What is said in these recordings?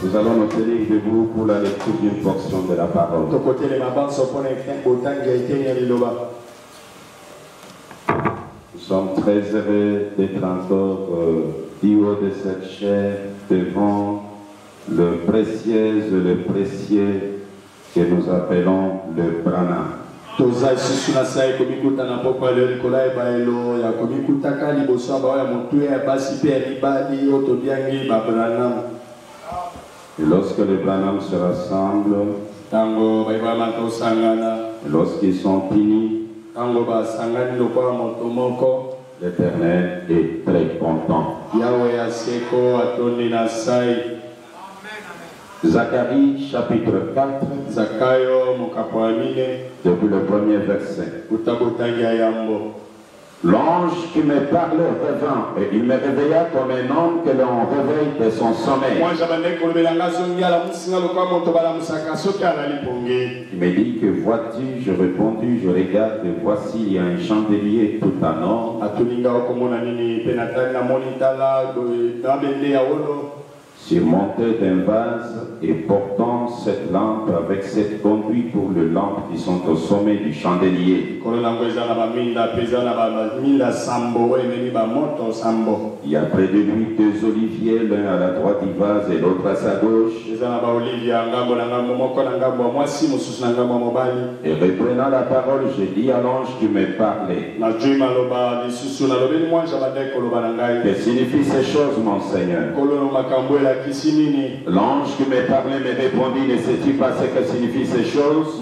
Nous allons nous tenir debout pour la lecture d'une portion de la parole. Nous sommes très heureux d'être encore du haut de cette chair devant le précieux que nous appelons le Branham. Et lorsque les Branham se rassemblent, lorsqu'ils sont unis, l'Éternel est très content. Zacharie chapitre 4, depuis le premier verset. L'ange qui me parlait revint et il me réveilla comme un homme que l'on réveille de son sommeil. Il me dit, que vois-tu? Je répondis, je regarde et voici il y a un chandelier tout en or surmonté d'un vase et portant cette lampe avec cette conduite pour les lampes qui sont au sommet du chandelier. Il y a près de lui deux oliviers, l'un à la droite du vase et l'autre à sa gauche. Et reprenant la parole, je dis à l'ange qui me parlait, que signifient ces choses, mon Seigneur? L'ange qui me parlait me répondit, ne sais-tu pas ce que signifient ces choses?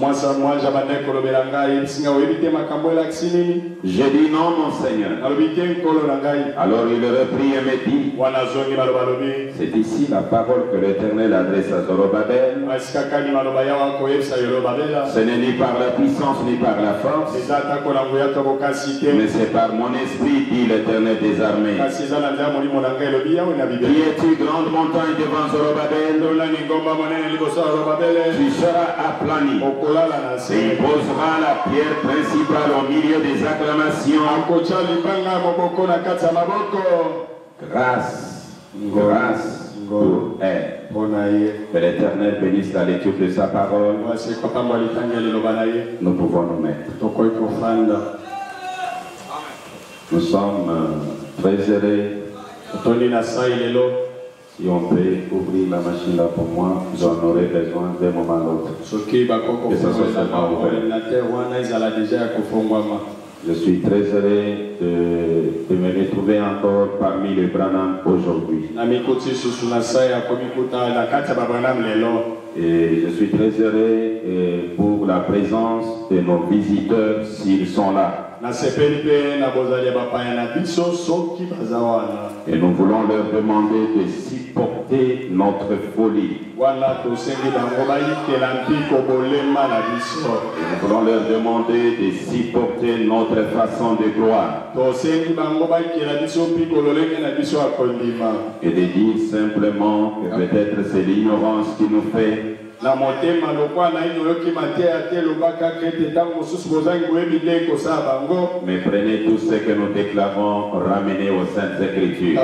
J'ai dit non, mon Seigneur. Alors il reprit et me dit, c'est ici la parole que l'Éternel adresse à Zorobabel. Ce n'est ni par la puissance ni par la force, mais c'est par mon esprit, dit l'Éternel des armées. Qui es-tu, grande montagne devant Zorobabel? Tu seras aplani et il posera la pierre principale au milieu des acclamations. Grâce pour elle. Que l'Éternel bénisse la lecture de sa parole. Nous pouvons nous mettre. Nous sommes très heureux. Si on peut ouvrir la machine là pour moi, j'en aurai besoin d'un moment à l'autre. Je suis très heureux de me retrouver encore parmi les Branham aujourd'hui. Et je suis très heureux pour la présence de nos visiteurs s'ils sont là. Et nous voulons leur demander de supporter notre folie. Et nous voulons leur demander de supporter notre façon de gloire. Et de dire simplement que peut-être c'est l'ignorance qui nous fait. Mais prenez tout ce que nous déclarons, ramenez aux Saintes Écritures.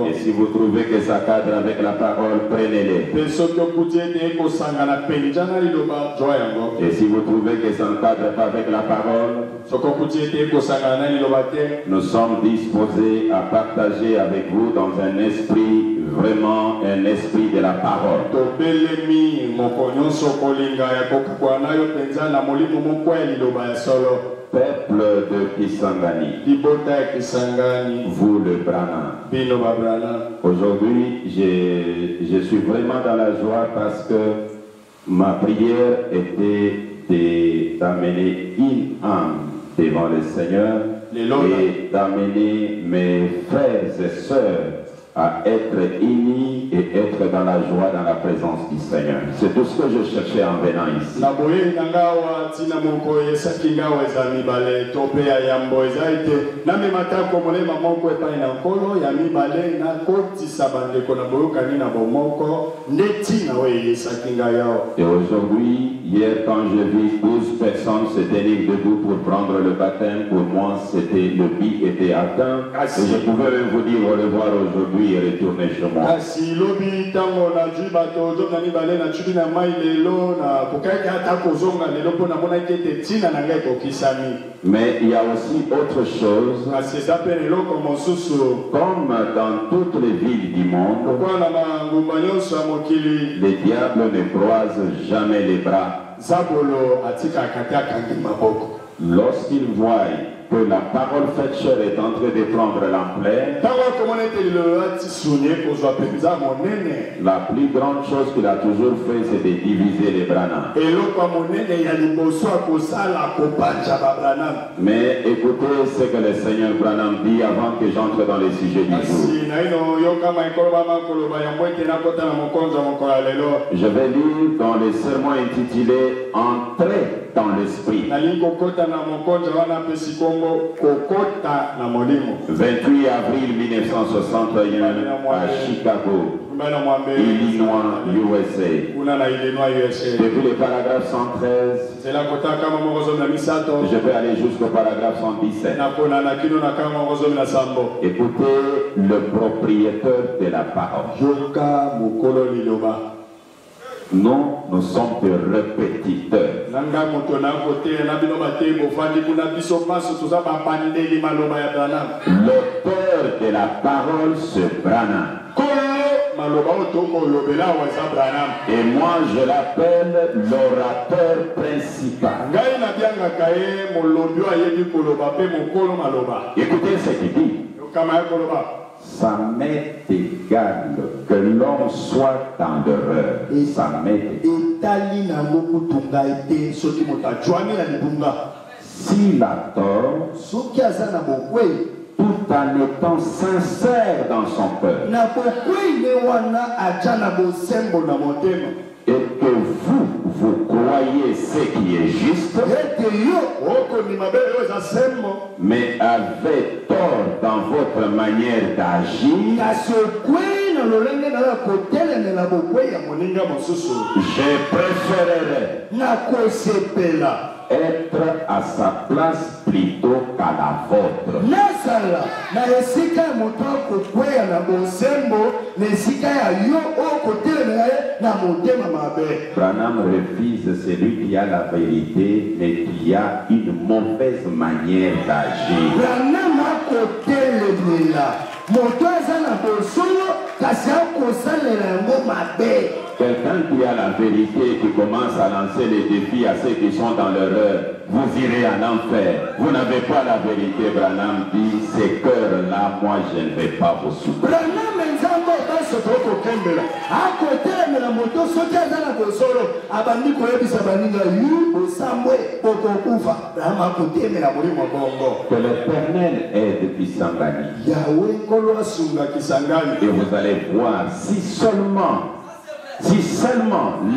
Et si vous trouvez que ça cadre avec la parole, prenez-les. Et si vous trouvez que ça ne cadre pas avec la parole, nous sommes disposés à partager avec vous dans un esprit, vraiment un esprit de la parole. Peuple de Kisangani, vous le Branham. Aujourd'hui, je suis vraiment dans la joie parce que ma prière était d'amener une âme devant le Seigneur et d'amener mes frères et sœurs à être unis et être dans la joie, dans la présence du Seigneur. C'est tout ce que je cherchais en venant ici. Et aujourd'hui, hier quand j'ai vu 12 personnes se tenir debout pour prendre le baptême, pour moi c'était le but était atteint. Et je pouvais même vous dire au revoir aujourd'hui et retourner chez moi. Mais il y a aussi autre chose. Comme dans toutes les villes du monde, les diables ne croisent jamais les bras. Lorsqu'ils voient que la parole faite chair est en train de prendre l'ampleur, la plus grande chose qu'il a toujours fait, c'est de diviser les Branham. Mais écoutez ce que le Seigneur Branham dit avant que j'entre dans les sujets du jour. Je vais lire dans les sermons intitulés Entrer dans l'esprit. 28 avril 1961 à Chicago, Illinois, USA. Depuis le paragraphe 113, je vais aller jusqu'au paragraphe 117. Écoutez le propriétaire de la parole. Nous sommes des répétiteurs. L'auteur de la parole, c'est Branham. Et moi, je l'appelle l'orateur principal. Écoutez ce qu'il dit. Ça m'est égal que l'homme soit dans l'erreur. Ça m'est égal. S'il a tort, tout en étant sincère dans son cœur, et que vous croyez ce qui est juste, mais avez tort dans votre manière d'agir, je préférerais être à sa place plutôt qu'à la vôtre. Branham refuse celui qui a la vérité mais qui a une mauvaise manière d'agir. Quelqu'un qui a la vérité et qui commence à lancer les défis à ceux qui sont dans l'erreur, vous irez en enfer. Vous n'avez pas la vérité. Branham dit, ces cœurs-là, moi je ne vais pas vous souffrir. Que l'Éternel aide Kisangani. Et vous allez voir, si seulement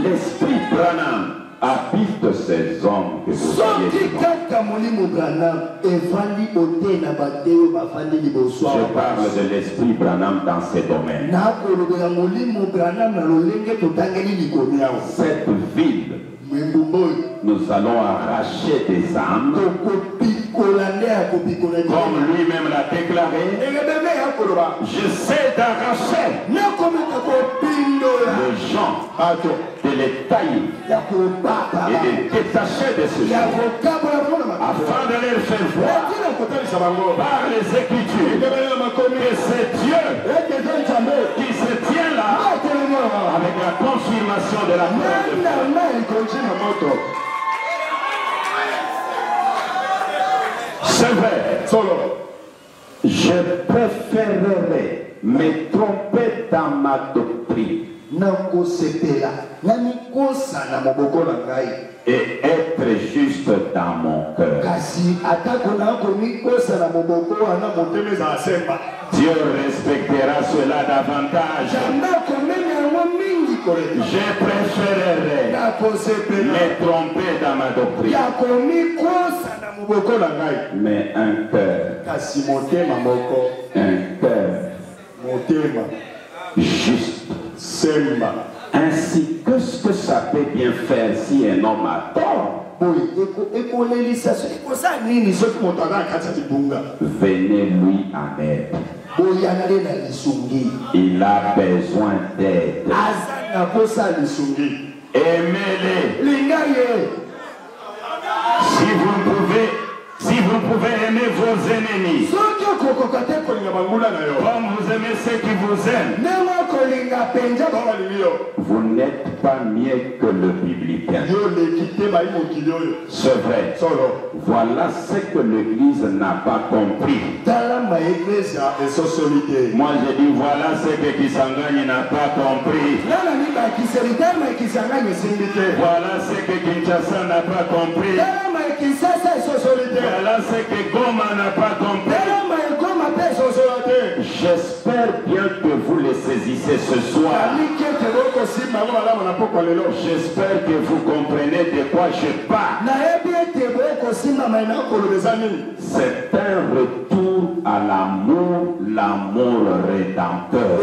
l'esprit Branham habite ces hommes que vous voyez. Je parle de l'esprit Branham dans ces domaines. Cette ville, nous allons arracher des âmes, comme lui-même l'a déclaré. Je sais d'arracher les gens, de les tailler et de détacher de ce gens, afin de leur faire voir par les Écritures que c'est Dieu qui se tient là avec la confirmation de la parole. C'est vrai. Je préférerais me tromper dans ma doctrine et être juste dans mon cœur. Dieu respectera cela davantage. Je préférerais me tromper dans ma doctrine. Mais un cœur juste. Ainsi que ce que ça peut bien faire si un homme a tort. Venez-lui en aide. Il a besoin d'aide. Aimez-les. Si vous pouvez aimer vos ennemis, comme vous aimez ceux qui vous aiment, vous n'êtes pas mieux que le publicain. C'est vrai. Voilà ce que l'Église n'a pas compris. Moi je dis voilà ce que Kisangani n'a pas compris. Voilà ce que Kinshasa n'a pas compris. Voilà ce que Goma n'a pas compris. J'espère bien que vous les saisissez ce soir. J'espère que vous comprenez de quoi je parle. C'est un retour à l'amour rédempteur.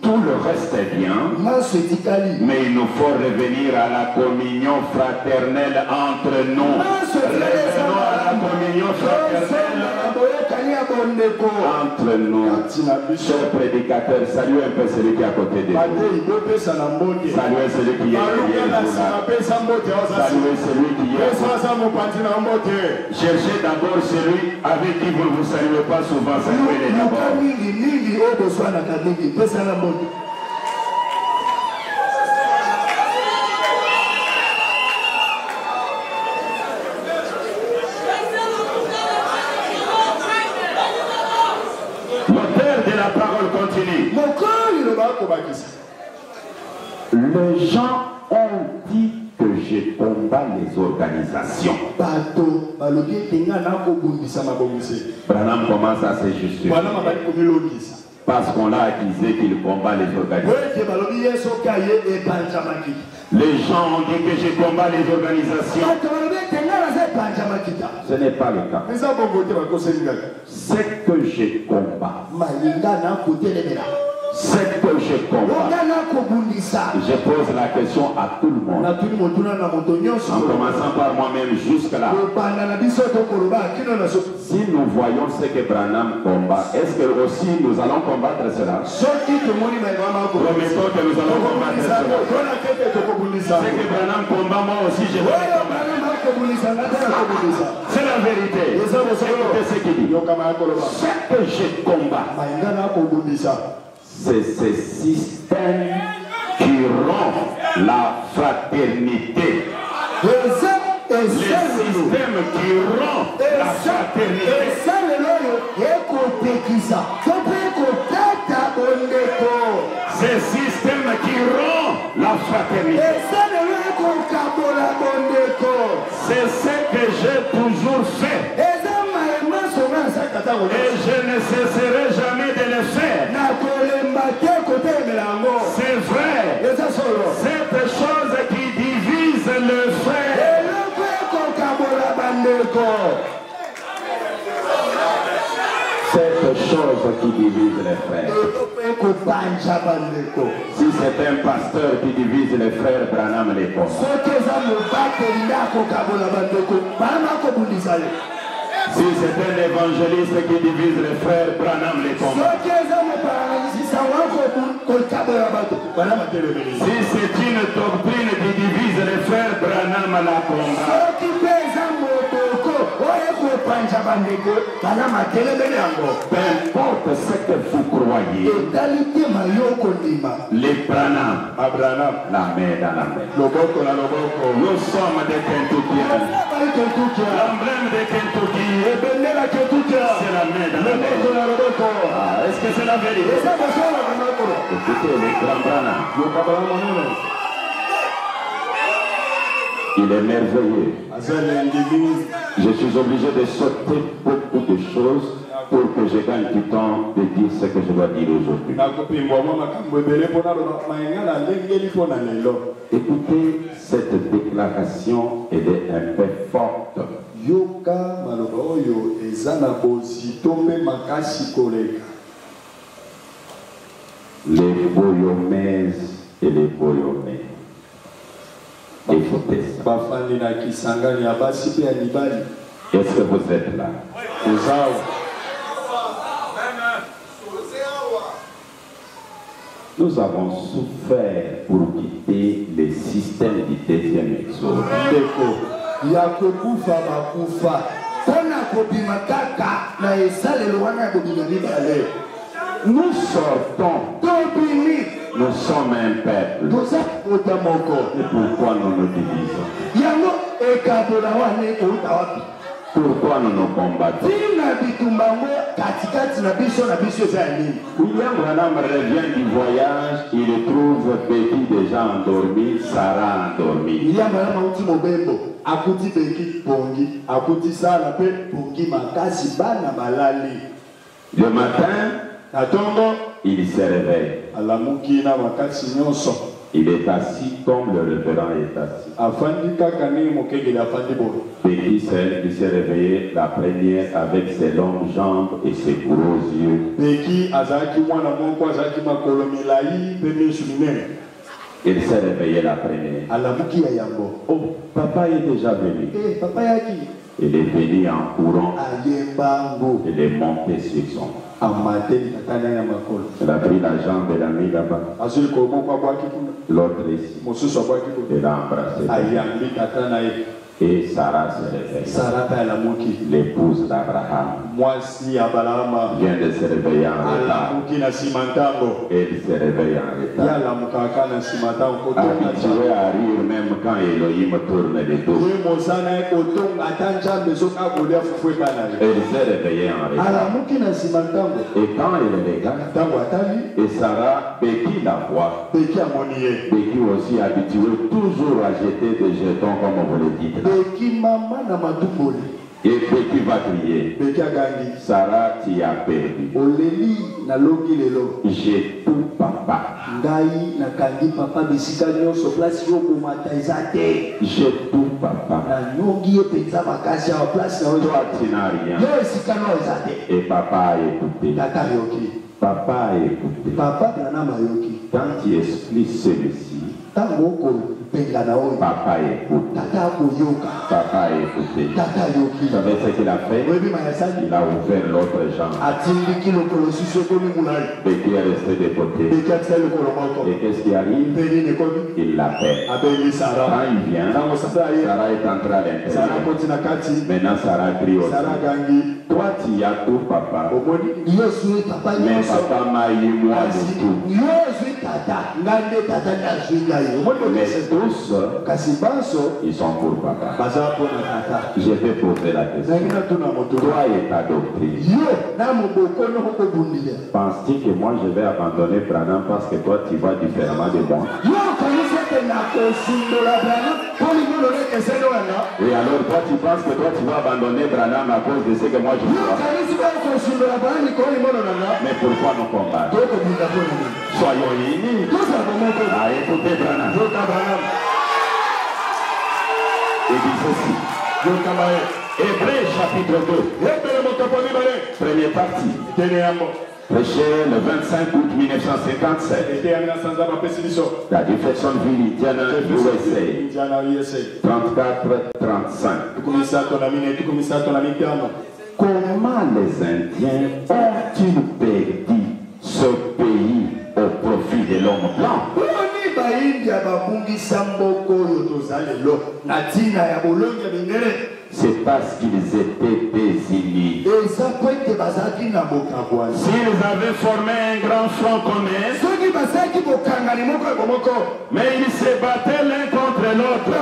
Tout le reste est bien, mais il nous faut revenir à la communion fraternelle entre nous. Revenons à la communion fraternelle entre nous. Cher prédicateur, saluez un peu celui qui est à côté de vous. Saluez celui qui est derrière vous là. Saluez celui qui est. Cherchez d'abord celui avec qui vous ne vous saluez pas souvent. Saluez-les d'abord. L'auteur de la parole continue. Les gens ont dit que je combats les organisations. Branham commence à se justifier. Parce qu'on l'a accusé qu'il combat les organisations. Les gens ont dit que je combats les organisations. Ce n'est pas le cas. C'est que je combats. C'est que je combats. Je pose la question à tout le monde. En commençant par moi-même jusque-là. Si nous voyons ce que Branham combat, est-ce que aussi nous allons combattre cela? Promettons que nous allons combattre cela. Ce que Branham combat, moi aussi je vais combattre. C'est la vérité. Écoutez ce qu'il dit. Ce que je combats, c'est ce système qui rompt la fraternité. Le système qui rompt la fraternité. Ce système qui rompt la fraternité. C'est ce que j'ai toujours fait. Et je ne cesserai jamais de le faire. C'est vrai. Cette chose qui divise le frère. Cette chose qui divise les frères. Si c'est un pasteur qui divise les frères, Branham les combat. Si c'est un évangéliste qui divise les frères, Branham les combat. Si c'est une doctrine qui divise les frères, Branham la combat. Peu importe ce que vous croyez, les Branham, la main dans la main. Nous sommes des Kentuckiens. L'emblème des Kentucky, c'est la main dans la main. Est-ce que c'est la vérité? Écoutez, les grands Branham. Il est merveilleux. Je suis obligé de sauter beaucoup de choses pour que je gagne du temps de dire ce que je dois dire aujourd'hui. Écoutez, cette déclaration, elle est un peu forte. Les boyomèses et les boyomèses. Écoutez ça. Est-ce que vous êtes là? Nous avons souffert pour quitter le système du deuxième exode. Nous sortons. Nous sommes un peuple. Et pourquoi nous nous divisons? Pourquoi nous nous combattons? William Branham revient du voyage, il trouve Betty déjà endormie, Sarah endormie. Le matin, il se réveille. Il est assis comme le révérend est assis. Betty, c'est elle qui s'est réveillée la première avec ses longues jambes et ses gros yeux. Il s'est réveillé la première. Oh, papa est déjà venu. Il est venu en courant. Il est monté sur son. Il a pris la jambe et l'a mis là-bas. L'autre ici. Il l'a embrassé. Et Sarah se réveille. L'épouse d'Abraham vient de se réveiller en retard. Elle se réveille en retard. Habitué à rire même quand Elohim tourne les dos. Elle s'est réveillée en retard. Et quand elle regarde, et Sarah, Becky la voit. Becky aussi habitué toujours à jeter des jetons comme vous le dites. Et Becky va crier. Sarah, tu as perdu. J'ai tout, papa. J'ai tout, papa. Toi, tu n'as rien. Et papa a écouté. Papa a écouté. Quand tu expliques celui-ci, papa écoute. Papa écoute. Vous savez ce qu'il a fait? Il a ouvert l'autre jambe. Becky est resté de côté. Et qu'est-ce qui arrive? Il l'appelle. Quand il vient, Sarah est entrée à l'intérieur. Maintenant Sarah crie aussi. Toi tu as tout, papa. Mais papa m'a eu moi de tout. Mais tous, ils sont pour papa. Je vais poser la question. Toi et ta doctrine, penses-tu que moi je vais abandonner Branham parce que toi tu vas différemment de moi? Et alors toi tu penses que toi tu vas abandonner Branham à cause de ce que moi je vois? Mais pourquoi nous combattre? Soyons unis. Écoutez Branham. Il dit ceci. Hébreux chapitre 2. Première partie. Prêché le 25 août 1957. La Jeffersonville, Indiana, USA. 34-35. Comment les Indiens ont-ils perdu ce pays au profit de l'homme blanc? c'est parce qu'ils étaient désunis. S'ils avaient formé un grand front commun, mais ils se battaient l'un contre l'autre,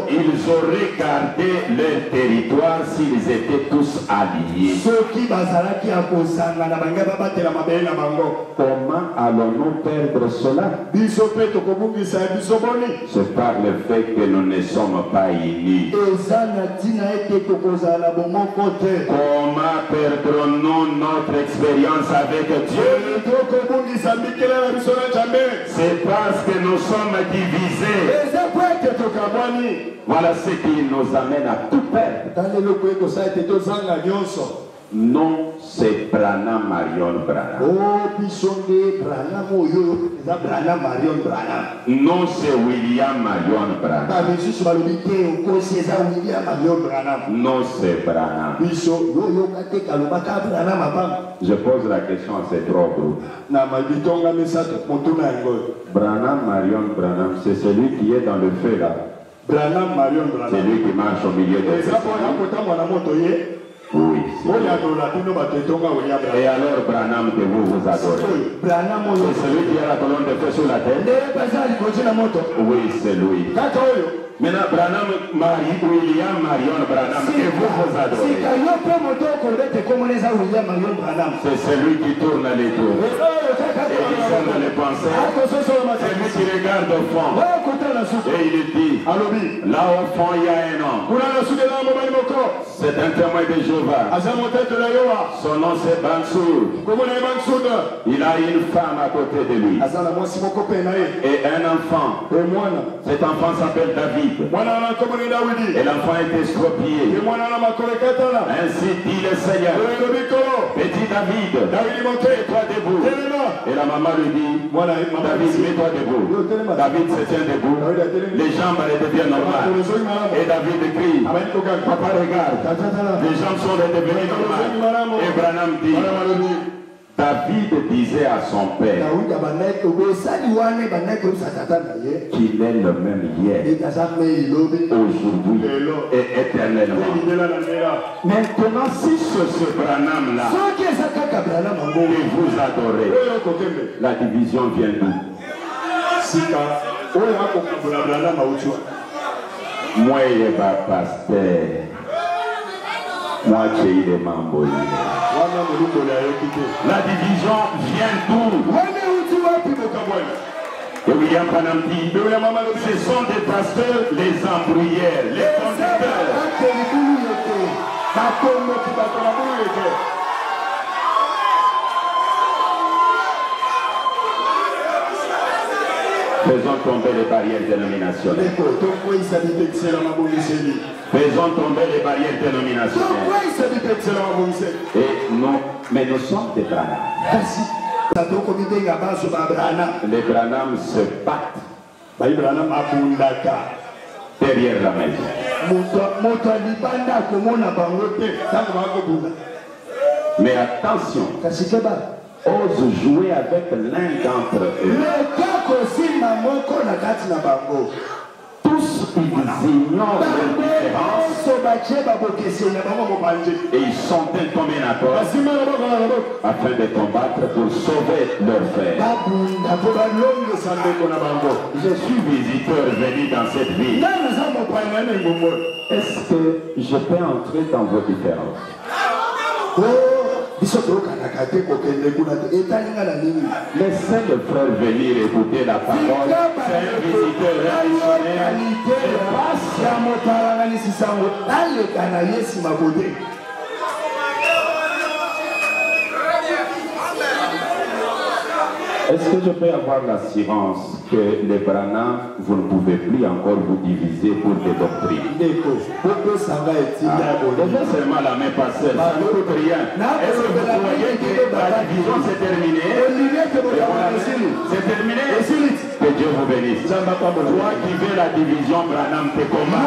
ils auraient gardé leur territoire s'ils étaient tous alliés. Comment allons-nous perdre cela? C'est par le fait que nous ne sommes pas unis. Comment perdrons-nous notre expérience avec Dieu? C'est parce que nous sommes divisés. Voilà ce qui nous amène à tout perdre. Non, c'est Branham Marion Branham. Non, c'est William Marion Branham. Non, c'est Branham. Je pose la question à ces trois groupes. Branham Marion Branham, c'est celui qui est dans le feu là. C'est lui qui marche au milieu de ces. Oui. Et alors Branham que vous adorez? C'est celui qui a la colonne de feu sur la tête? Oui, c'est lui. Maintenant, Branham, William Marion Branham, que vous adorez? C'est celui qui tourne les tours et qui sonne les pensées. C'est lui qui regarde au fond et il dit, là au fond il y a un homme. C'est un témoin de Jéhovah. Son nom c'est Bansour. Il a une femme à côté de lui et un enfant. Cet enfant s'appelle David. Et l'enfant est estropié. Ainsi dit le Seigneur. Petit David, mets-toi debout. Et la maman lui dit, David, mets-toi debout. David se tient debout. Les jambes deviennent normales. Et David crie, papa regarde, les jambes sont redevenues normales. Et Branham dit, David disait à son père qu'il est le même hier, aujourd'hui et éternellement. Maintenant, si ce Branham-là que vous adorez, la division vient d'où? Moi, il est pasteur. Moi, j'ai eu des mambolis. La division vient d'où? Et William Branham dit, ce sont des pasteurs, les embrouilleurs, les conducteurs. Faisons tomber les barrières dénominationnelles. Faisons tomber les barrières dénominationnelles. Et non, mais nous sommes des Branham. Les Branham se battent derrière la maison. Mais attention, ose jouer avec l'un d'entre eux. Tous ils ignorent leur différence et ils sont un commun accord afin de combattre pour sauver leur frère. Je suis visiteur venu dans cette ville. Est-ce que je peux entrer dans vos différences? Laissez le frère venir écouter la parole. C'est un visiteur Est-ce que je peux avoir l'assurance que les Branham, vous ne pouvez plus encore vous diviser pour des doctrines? Déjà seulement la main passée, ça ne coûte rien. Est-ce que vous voyez que la division s'est terminée? C'est terminé? Que Dieu vous bénisse. Toi qui veux la division, Branham te combat.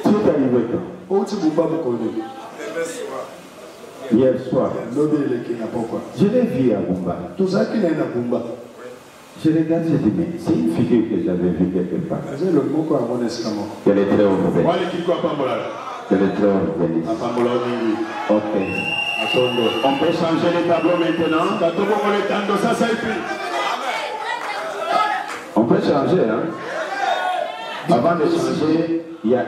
Tu es arrivé quand? Hier soir. Je l'ai vu à Bumba. Je regarde, je dis, mais c'est une figure que j'avais vue quelque part. Elle est très urbaine. Elle est très urbaine. Ok. On peut changer les tableaux maintenant? On peut changer, hein? Avant de changer, il y a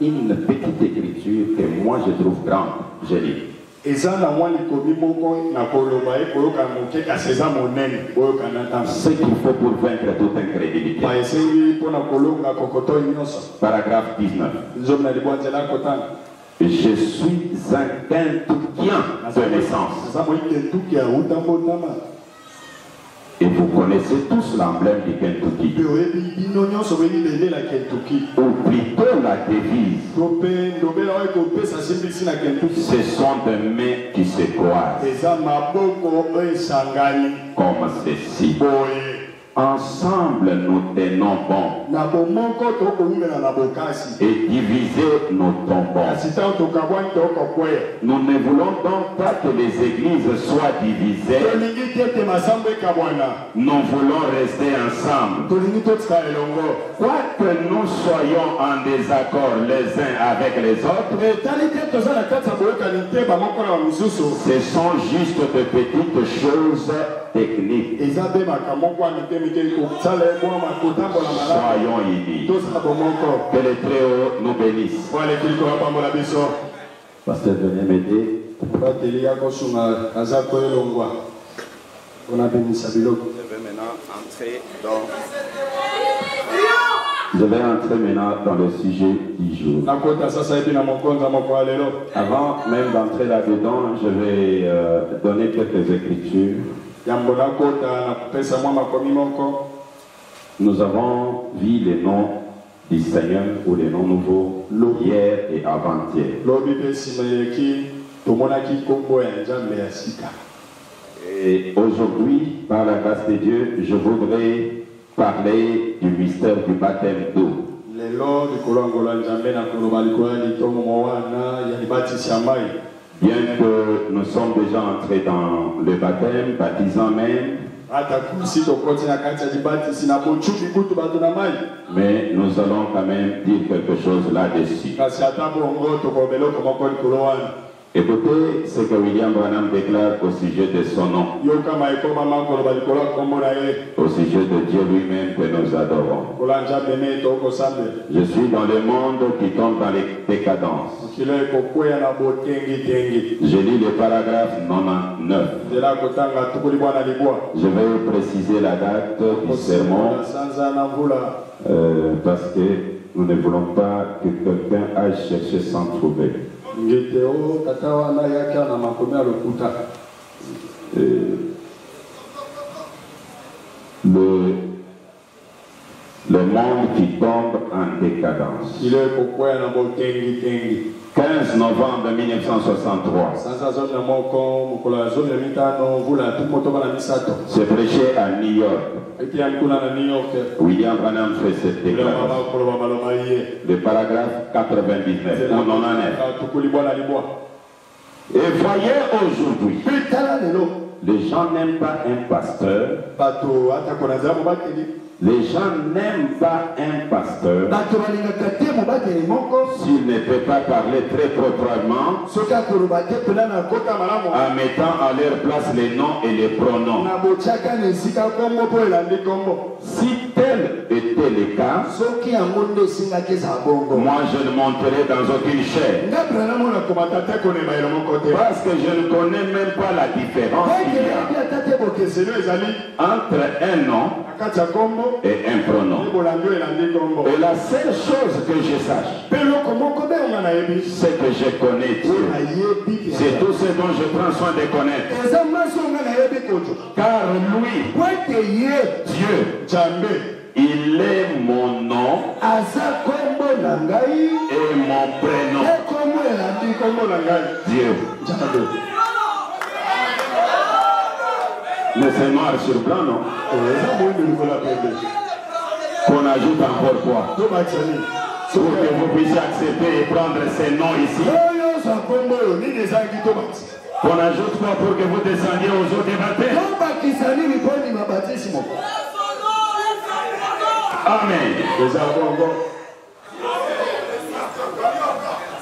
une petite écriture que moi je trouve grande. Je lis. Ce qu'il faut pour vaincre toute incrédulité. Paragraphe 19. Je suis un Kentuckien de naissance. Et vous connaissez tous l'emblème du Kentucky. Ou plutôt la devise. Ce sont des mains qui se croisent. Comme ceci. Ensemble nous tenons bon. Et diviser nos tombons. Nous ne voulons donc pas que les églises soient divisées. Nous voulons rester ensemble. Quoique nous soyons en désaccord les uns avec les autres, ce sont juste de petites choses techniques. Soyons unis. Que les Très-Hauts nous bénissent. Pasteur, venez m'aider. Je vais entrer maintenant dans le sujet du jour. Avant même d'entrer là-dedans, je vais donner quelques écritures. Nous avons vu les noms du Seigneur ou les noms nouveaux hier et avant-hier. Et aujourd'hui, par la grâce de Dieu, je voudrais parler du mystère du baptême d'eau. Bien que nous sommes déjà entrés dans le baptême, baptisant même, mais nous allons quand même dire quelque chose là-dessus. Écoutez ce que William Branham déclare au sujet de son nom, au sujet de Dieu lui-même que nous adorons. Je suis dans le monde qui tombe dans les décadences. Je lis le paragraphe 99. Je vais préciser la date du sermon parce que nous ne voulons pas que quelqu'un aille chercher sans trouver. Le monde qui tombe en décadence. 15 novembre 1963. C'est prêché à New York. William Branham fait cette déclaration. Le paragraphe 99 ou 99. Et voyez aujourd'hui, les gens n'aiment pas un pasteur. Les gens n'aiment pas un pasteur s'il ne peut pas parler très proprement en mettant à leur place les noms et les pronoms. Si tel était le cas, moi je ne monterai dans aucune chaîne. Parce que je ne connais même pas la différence qu'il y a entre un nom et un pronom. Et la seule chose que je sache, c'est que je connais Dieu. C'est tout ce dont je prends soin de connaître. Car lui, Dieu, il est mon nom et mon prénom. Dieu. Mais c'est noir sur blanc, non? Qu'on ajoute encore quoi? pour que vous puissiez accepter et prendre ces noms ici. Qu'on ajoute quoi pour que vous descendiez aux eaux des baptêmes? Amen.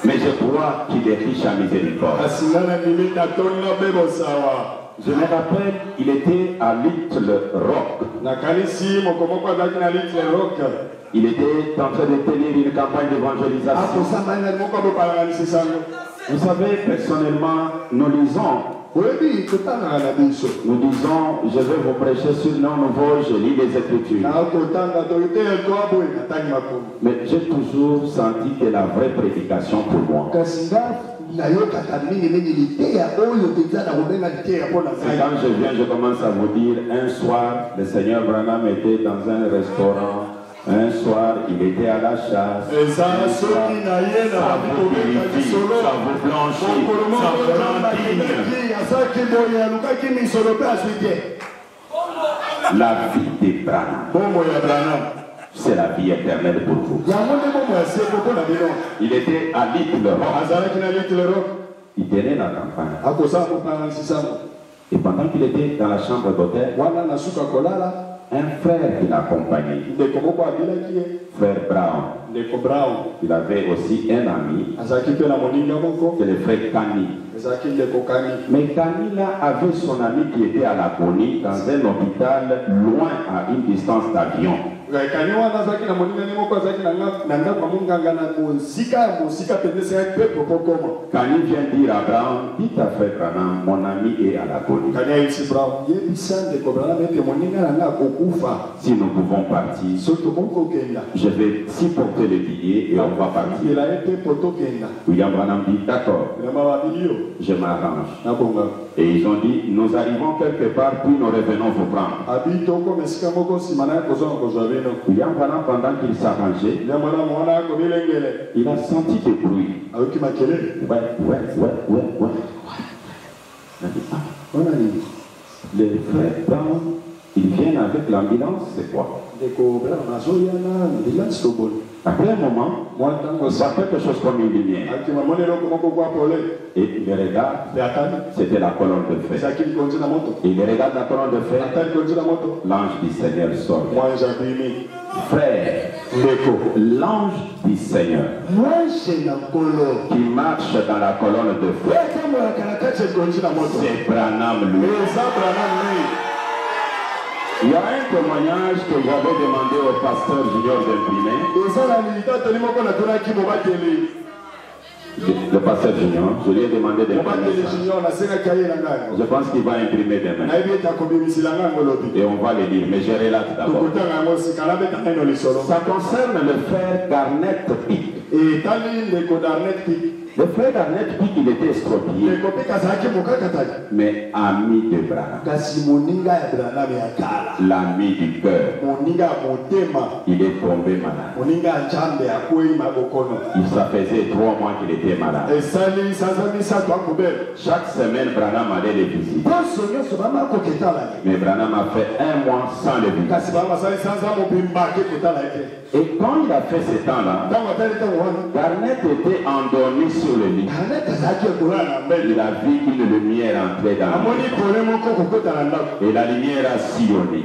Mais je crois qu'il est riche à miséricorde. Je me rappelle, il était à Little Rock. Il était en train de tenir une campagne d'évangélisation. Vous savez, personnellement, nous disons, je vais vous prêcher sur le nom nouveau, je lis les Écritures. Mais j'ai toujours senti que la vraie prédication pour moi, c'est quand je viens, je commence à vous dire, un soir, le Seigneur Branham était dans un restaurant. Un soir, il était à la chasse. Un soir, ça vous purifie, ça vous blanchit, ça vous rend digne. La vie des Branham, c'est la vie éternelle pour vous. Il était à Little Rock. Il tenait la campagne. Et pendant qu'il était dans la chambre d'hôtel, un frère qui l'accompagnait, frère Brown, il avait aussi un ami, c'est le frère Kani. Mais Kani là avait son ami qui était à l'agonie dans un hôpital loin à une distance d'avion. Kani vient dire à Brown, dites à frère Branham, mon ami est à l'agonie. Si nous pouvons partir, je vais supporter le billet et on va partir. William Branham dit d'accord, je m'arrange. Et ils ont dit, nous arrivons quelque part, puis nous revenons vous prendre. William Branham, pendant qu'il s'arrangeait, il a senti des bruits. Les frères Brown, ils viennent avec l'ambulance, c'est quoi? Après un moment, on voit quelque chose comme une lumière. Et il regarde, c'était la colonne de feu. Et il regarde la colonne de feu, l'ange du Seigneur sort. Frère, l'ange du Seigneur qui marche dans la colonne de feu, c'est Branham lui. Il y a un témoignage que j'avais demandé au pasteur Junior d'imprimer. Le pasteur Junior, je lui ai demandé d'imprimer ça. Je pense qu'il va imprimer demain. Et on va le lire, mais je relate d'abord. Ça concerne le frère Garnett Pitt. Le frère Garnett Pitt, il était estropié, mais ami de Branham. L'ami du cœur. Il est tombé malade. Ça faisait 3 mois qu'il était malade. Chaque semaine, Branham allait les visiter. Mais Branham a fait 1 mois sans le visiter. Et quand il a fait ce temps-là, Garnett était endormi sur le lit. Il a vu une lumière entrer dans le lit. Et la lumière a sillonné.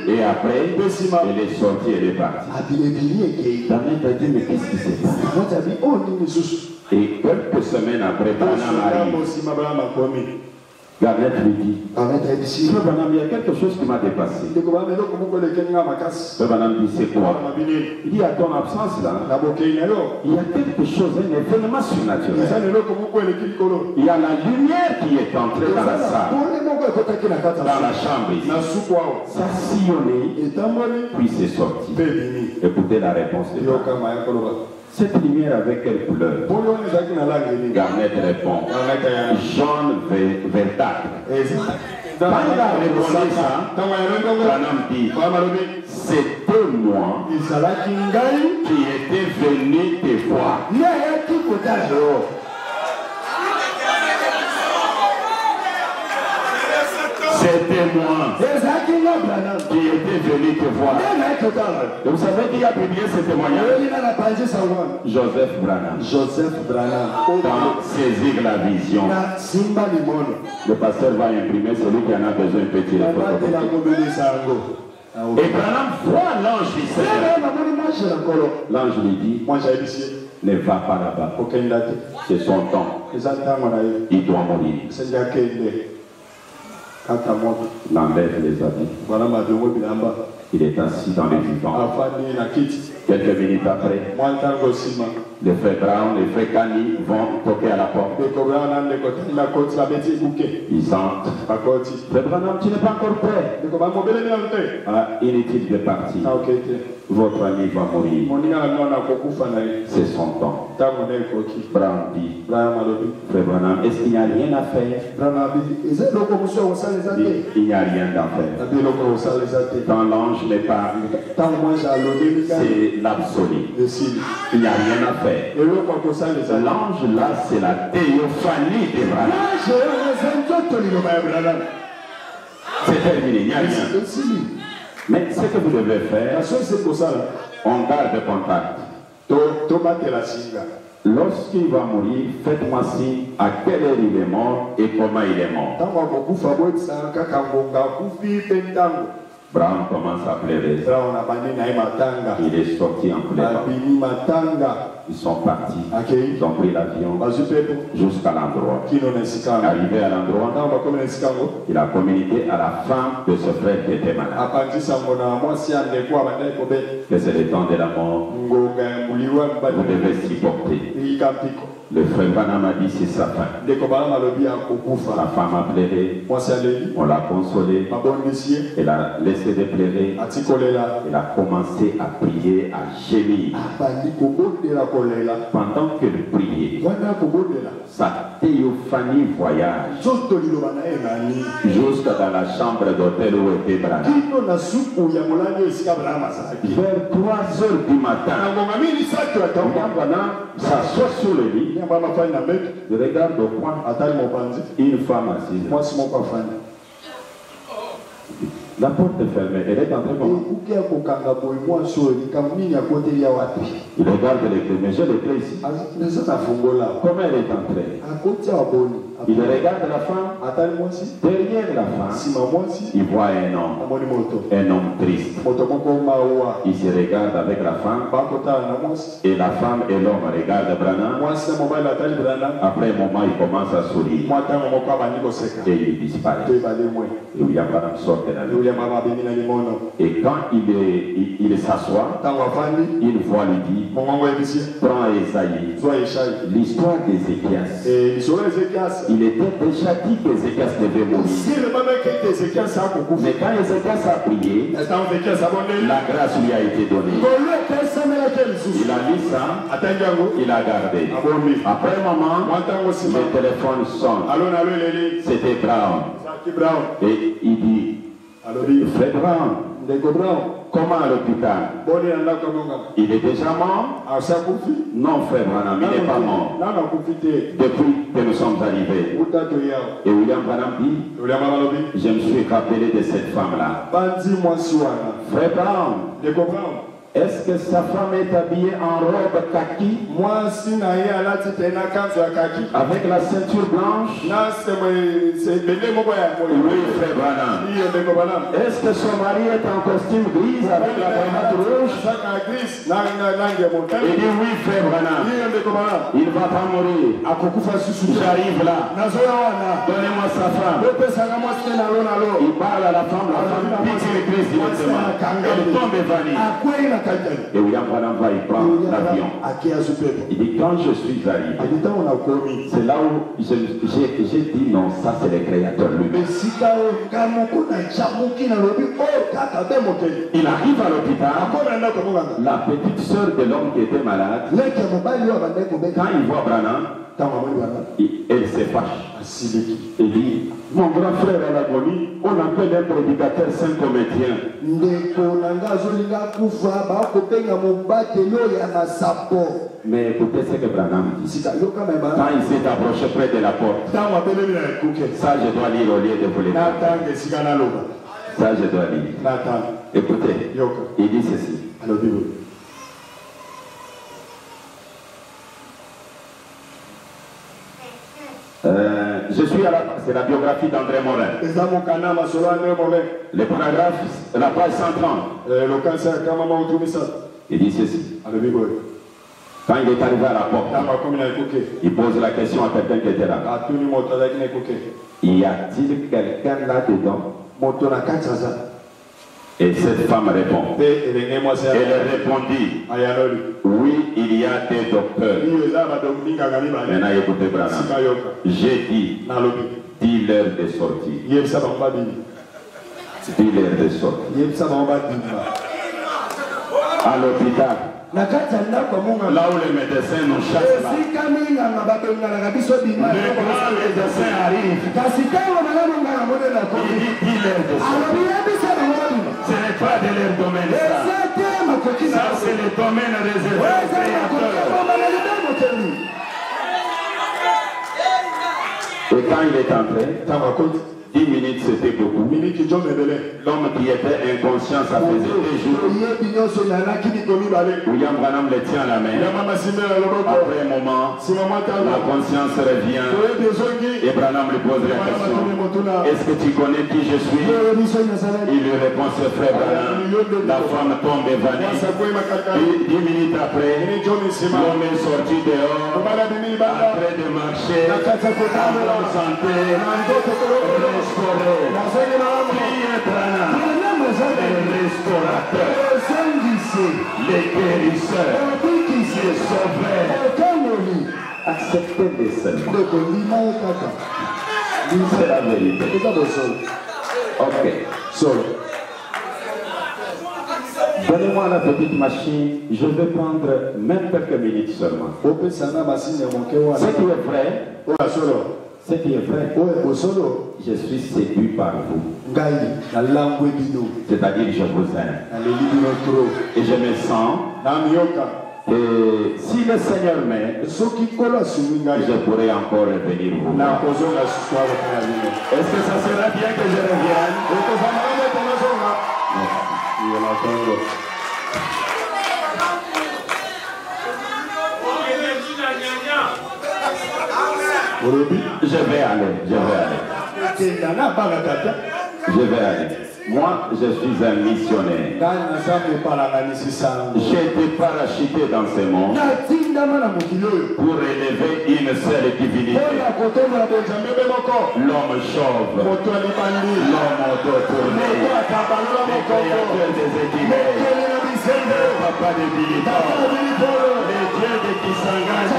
Et après, elle est sortie, elle est partie. Garnett a dit, mais qu'est-ce qui s'est passé? Et quelques semaines après, Branham arrive. Garnett lui dit, Frère Branham, il y a quelque chose qui m'a dépassé. Frère Branham dit, c'est quoi? Il dit, à ton absence là, il y a quelque chose, un événement surnaturel. Il y a la lumière qui est entrée dans la salle, dans la chambre ici. Ça a sillonné, puis c'est sorti. Écoutez la réponse de Dieu. Cette lumière avec quelle couleur? Garnett répond, jaune verdâtre. Quand il a répondu ça, Branham dit, c'était moi qui étais venu te voir. C'était moi qui était venu te voir. Et vous savez qui a publié ce témoignage? Joseph Branham. Dans Saisir la vision. Le pasteur va imprimer celui qui en a besoin, un petit et Branham voit l'ange du Seigneur. L'ange lui dit, ne va pas là-bas. C'est son temps. Il doit mourir. L'enlève les habits. Il est assis dans les vivants. Quelques minutes après, les frères Brown, les frères Kani vont toquer à la porte. Ils entrent. Frère Branham, tu n'es pas encore prêt. Ah, inutile de partir. Votre ami va mourir. C'est son temps. Brown dit, Frère Branham, est-ce qu'il n'y a rien à faire? Il n'y a rien à faire. Quand l'ange me parle, c'est l'absolu. Il n'y a rien à faire. L'ange là, c'est la théophanie de Branham. C'est terminé, il n'y a rien. Mais ce que vous devez faire, on garde contact. Lorsqu'il va mourir, faites-moi signe à quelle heure il est mort et comment il est mort. Brown commence à pleurer. Il est sorti en pleurant. Ils sont partis. Ils ont pris l'avion jusqu'à l'endroit. Arrivé à l'endroit, il a communiqué à la femme de ce frère qui était malade que c'est le temps de la mort. Vous devez s'y porter. Le frère Branham a dit c'est sa femme. La femme a pleuré. On l'a consolée. Elle a laissé de pleurer. Elle a commencé à prier, à gémir. Pendant qu'elle priait, sa théophanie voyage jusqu'à dans la chambre d'hôtel où était Branham. Vers 3 heures du matin, Branham s'assoit sur le lit. Je regarde au coin une femme assise. La porte est fermée, elle est entrée comment? Il regarde les clés, mais j'ai les clés ici. Comment elle est entrée? Il regarde la femme, derrière la femme, il voit un homme triste. Il se regarde avec la femme, et la femme et l'homme regardent Branham. Après un moment, il commence à sourire, et il disparaît. Et William Branham sort de la vie. Et quand il s'assoit, une voix lui dit, prends Esaïe, l'histoire d'Ézéchias. Il était déjà dit qu'Ézéchias devait mourir. Mais quand Ézéchias a prié, la grâce lui a été donnée. Il a lu ça, il a gardé. Après un moment, le téléphone sonne. C'était Brown. Et il dit, Frère Brown, comment à l'hôpital? Il est déjà mort? Non, frère Branham, il n'est pas mort. Depuis que nous sommes arrivés. Et William Branham dit, je me suis rappelé de cette femme-là. Frère Brown, est-ce que sa femme est habillée en robe kaki? Avec la ceinture blanche? Oui, frère Branham. Est-ce que son mari est en costume gris avec la cravate rouge? Il dit oui, frère Branham. Il ne va pas mourir. J'arrive là. Donnez-moi sa femme. Il parle à la femme pique le Christ directement. Elle tombe évanouie. Et William Branham va y prendre l'avion. Il dit quand je suis arrivé, c'est là où j'ai dit non, ça c'est le Créateur lui-même. Il arrive à l'hôpital. La petite soeur de l'homme qui était malade, quand il voit Branham, elle se fâche. Elle dit, mon grand frère à l'agonie, on appelle un prédicateur Saint-Comédien. Mais écoutez ce que Branham dit. Quand il s'est approché près de la porte, ça je dois lire au lieu de vous le dire. Ça je dois lire. Écoutez, il dit ceci. Je suis à c'est la biographie d'André Morin. Le paragraphe, la page 130. Il dit ceci. Quand il est arrivé à la porte, il pose la question à quelqu'un qui était là. Y a-t-il quelqu'un là-dedans? Et cette femme répond. Elle répondit, oui, il y a des docteurs. Maintenant, écoutez, Branham. J'ai dit, dis-leur de sortir. Dis-leur de sortir. À l'hôpital, là où les médecins nous chassent là, le grand médecin arrive. Il dit, dis-leur de sortir. Ce n'est pas de leur domaine ça. Ça c'est le domaine réservé au Créateur. Et quand il est entré, 10 minutes c'était beaucoup. L'homme qui était inconscient, ça faisait des jours. William Branham le tient à la main. Après un moment, la conscience revient. Et Branham lui pose la question. Est-ce que tu connais qui je suis? Il lui répond, c'est frère Branham. La femme tombe évanouie. 10 minutes après, l'homme est sorti dehors, en train de marcher, en bonne santé, restauré. Les restaurateurs, les guérisseurs, les sauveurs. Acceptez les seuls. C'est la vérité. Ok. Donnez-moi la petite machine, je vais prendre même quelques minutes seulement. Ce qui est vrai, ce qui est vrai, je suis séduit par vous. C'est-à-dire je vous aime. Et je me sens. Et si le Seigneur m'aide, je pourrai encore revenir vous voir. Est-ce que ça sera bien que je revienne? Je vais aller. Moi, je suis un missionnaire. J'ai été parachuté dans ce monde pour élever une seule divinité. L'homme chauve, l'homme autotourné, le créateur des équilibres, le papa des militants, les dieux de Kisangani.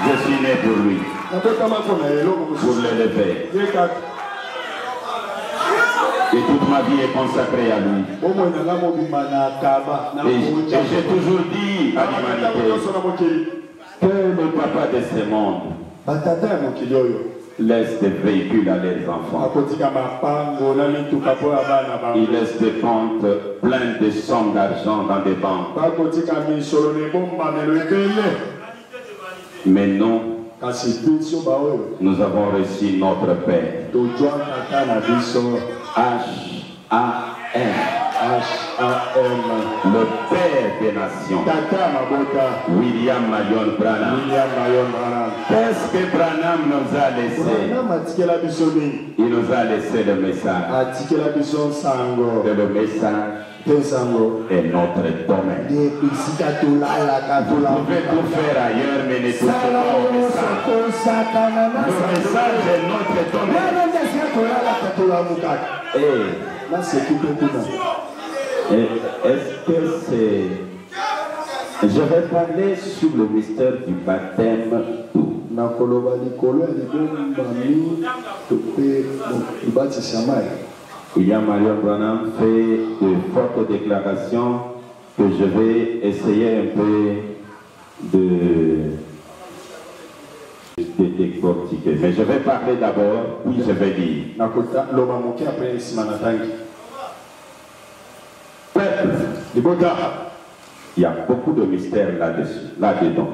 Je suis né pour lui, pour l'élever. Et toute ma vie est consacrée à lui. Et j'ai toujours dit à l'humanité que le papa de ce monde laisse des véhicules à leurs enfants. Il laisse des comptes pleins de sommes d'argent dans des banques. Mais non, nous avons reçu notre Père. H.A.M. Le Père des Nations. William Marion Branham. Qu'est-ce que Branham nous a laissé? Il nous a laissé le message. Et le message est notre domaine. Vous pouvez tout faire ailleurs, mais ne touchez pas au message. Le message est notre domaine. Est-ce que c'est... Je vais parler sur le mystère du baptême d'eau. William Marion Branham fait de fortes déclarations que je vais essayer un peu de décortiquer. Mais je vais parler d'abord, puis je vais dire. Peuple, il y a beaucoup de mystères là-dessus, là-dedans.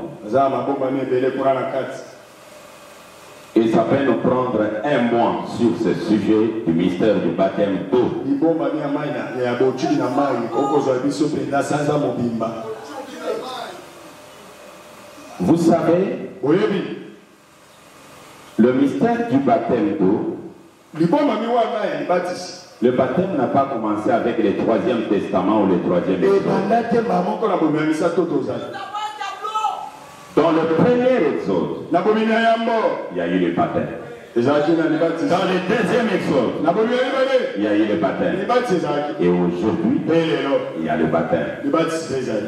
Et ça va nous prendre un mois sur ce sujet du mystère du baptême d'eau. Vous savez, le mystère du baptême d'eau, le baptême n'a pas commencé avec le 3e testament ou le 3e exode. Dans le premier exode, il y a eu le baptême. Dans le deuxième exode, il y a eu le baptême. Et aujourd'hui, il y a le baptême.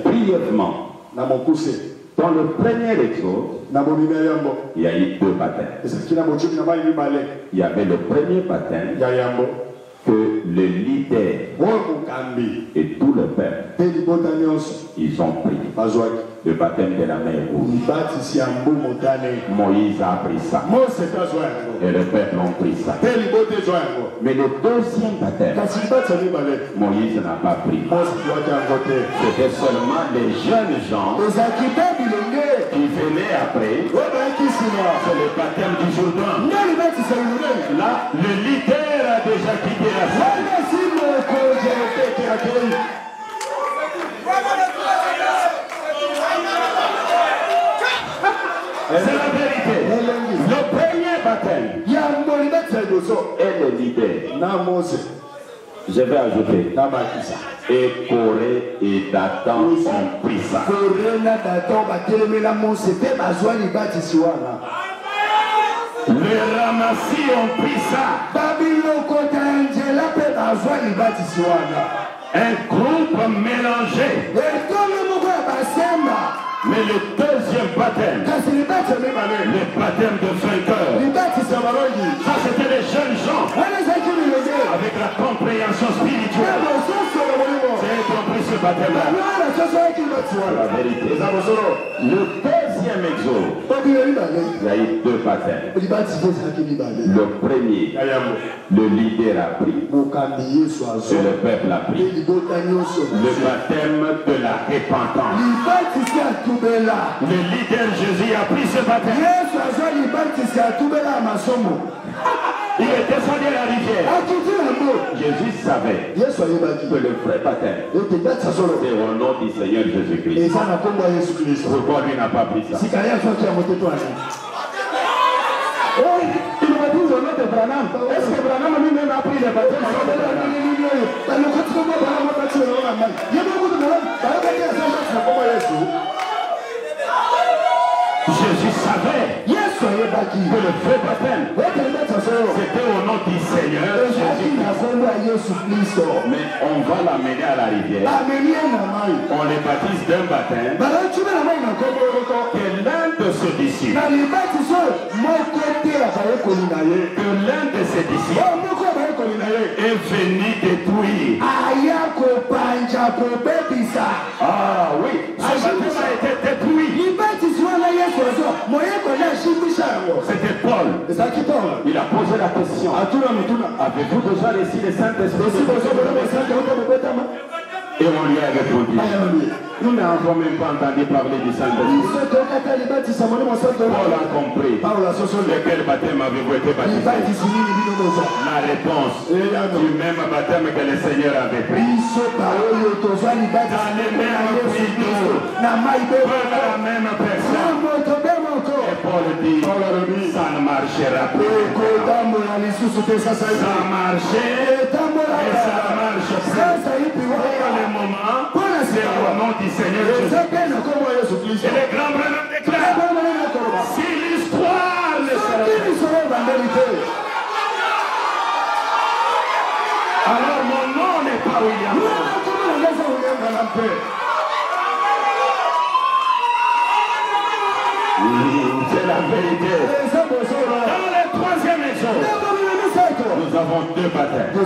Brièvement, dans le premier exode, il y a eu 2 baptêmes. Il y avait le premier baptême que le leader et tout le peuple, ils ont pris. Le baptême de la mer rouge. Moïse a pris ça. Et le peuple a pris ça. Mais le deuxième baptême, Moïse n'a pas pris. C'était seulement les jeunes gens qui venaient après. C'est le baptême du Jourdain. Là, le leader a déjà quitté la salle. C'est la vérité. Le premier baptême est le leader. Je vais ajouter. Et Corée et Dathan ont pris ça. Les ramassis ont pris ça. Un groupe mélangé. Mais le deuxième baptême, le baptême de vainqueur, ça c'était les jeunes gens avec la compréhension spirituelle. C'est compris ce baptême-là. La vérité. Le deuxième exode, il y a eu 2 baptêmes. Le premier, le leader a pris, et le peuple a pris. Le baptême de la repentance. Le leader Jésus a pris ce baptême. Il est descendu à la rivière. Jésus savait que le vrai baptême, c'est au nom du Seigneur Jésus-Christ. Pourquoi lui n'a pas pris ça? Il m'a dit au nom de Branham. Est-ce que Branham lui-même a pris le baptême? Jésus savait que le vrai baptême, c'était au nom du Seigneur Jésus. Mais on va l'amener à la rivière. On les baptise d'un baptême que l'un de ses disciples, est venu détruire. Ah oui, ce baptême a été détruit. C'était Paul. Il a posé la question. Avez-vous déjà reçu le Saint-Esprit? Et on lui a répondu. Nous n'avons même pas entendu parler du Saint-Esprit. Paul a compris. Lequel baptême avez-vous été baptisé? La réponse du même baptême que le Seigneur avait pris. Dans les mêmes puits d'eau, par la même personne. Et Paul dit, ça ne marchera plus. Ça marchait et ça marche plus. Pour le moment, c'est au nom du Seigneur Jésus. Et le grand Branham déclare, si l'histoire ne sera alors mon nom n'est pas William. C'est la vérité. Dans le 3e exode, nous avons 2 baptêmes. Le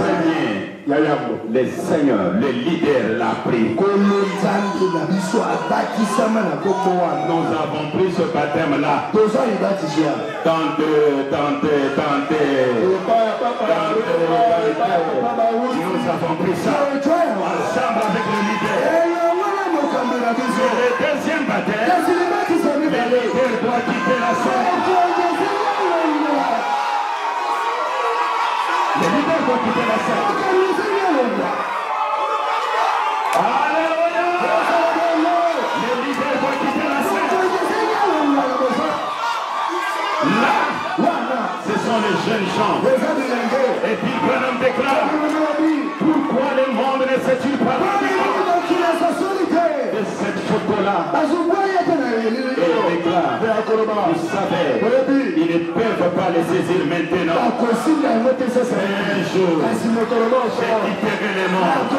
premier, le Seigneur, le leader l'a pris. Nous avons pris ce baptême-là. Tantôt. Nous avons pris ça ensemble avec le leader. Le deuxième baptême, le leader doit quitter la salle. Le leader doit quitter la salle. Alléluia. Le leader doit quitter la salle. Là, ce sont les jeunes gens. Et puis Branham déclare, pourquoi le monde ne sait-il pas de cette photo-là? Et il déclare, vous savez, ils ne peuvent pas les saisir maintenant. Un jour, j'ai quitté le monde.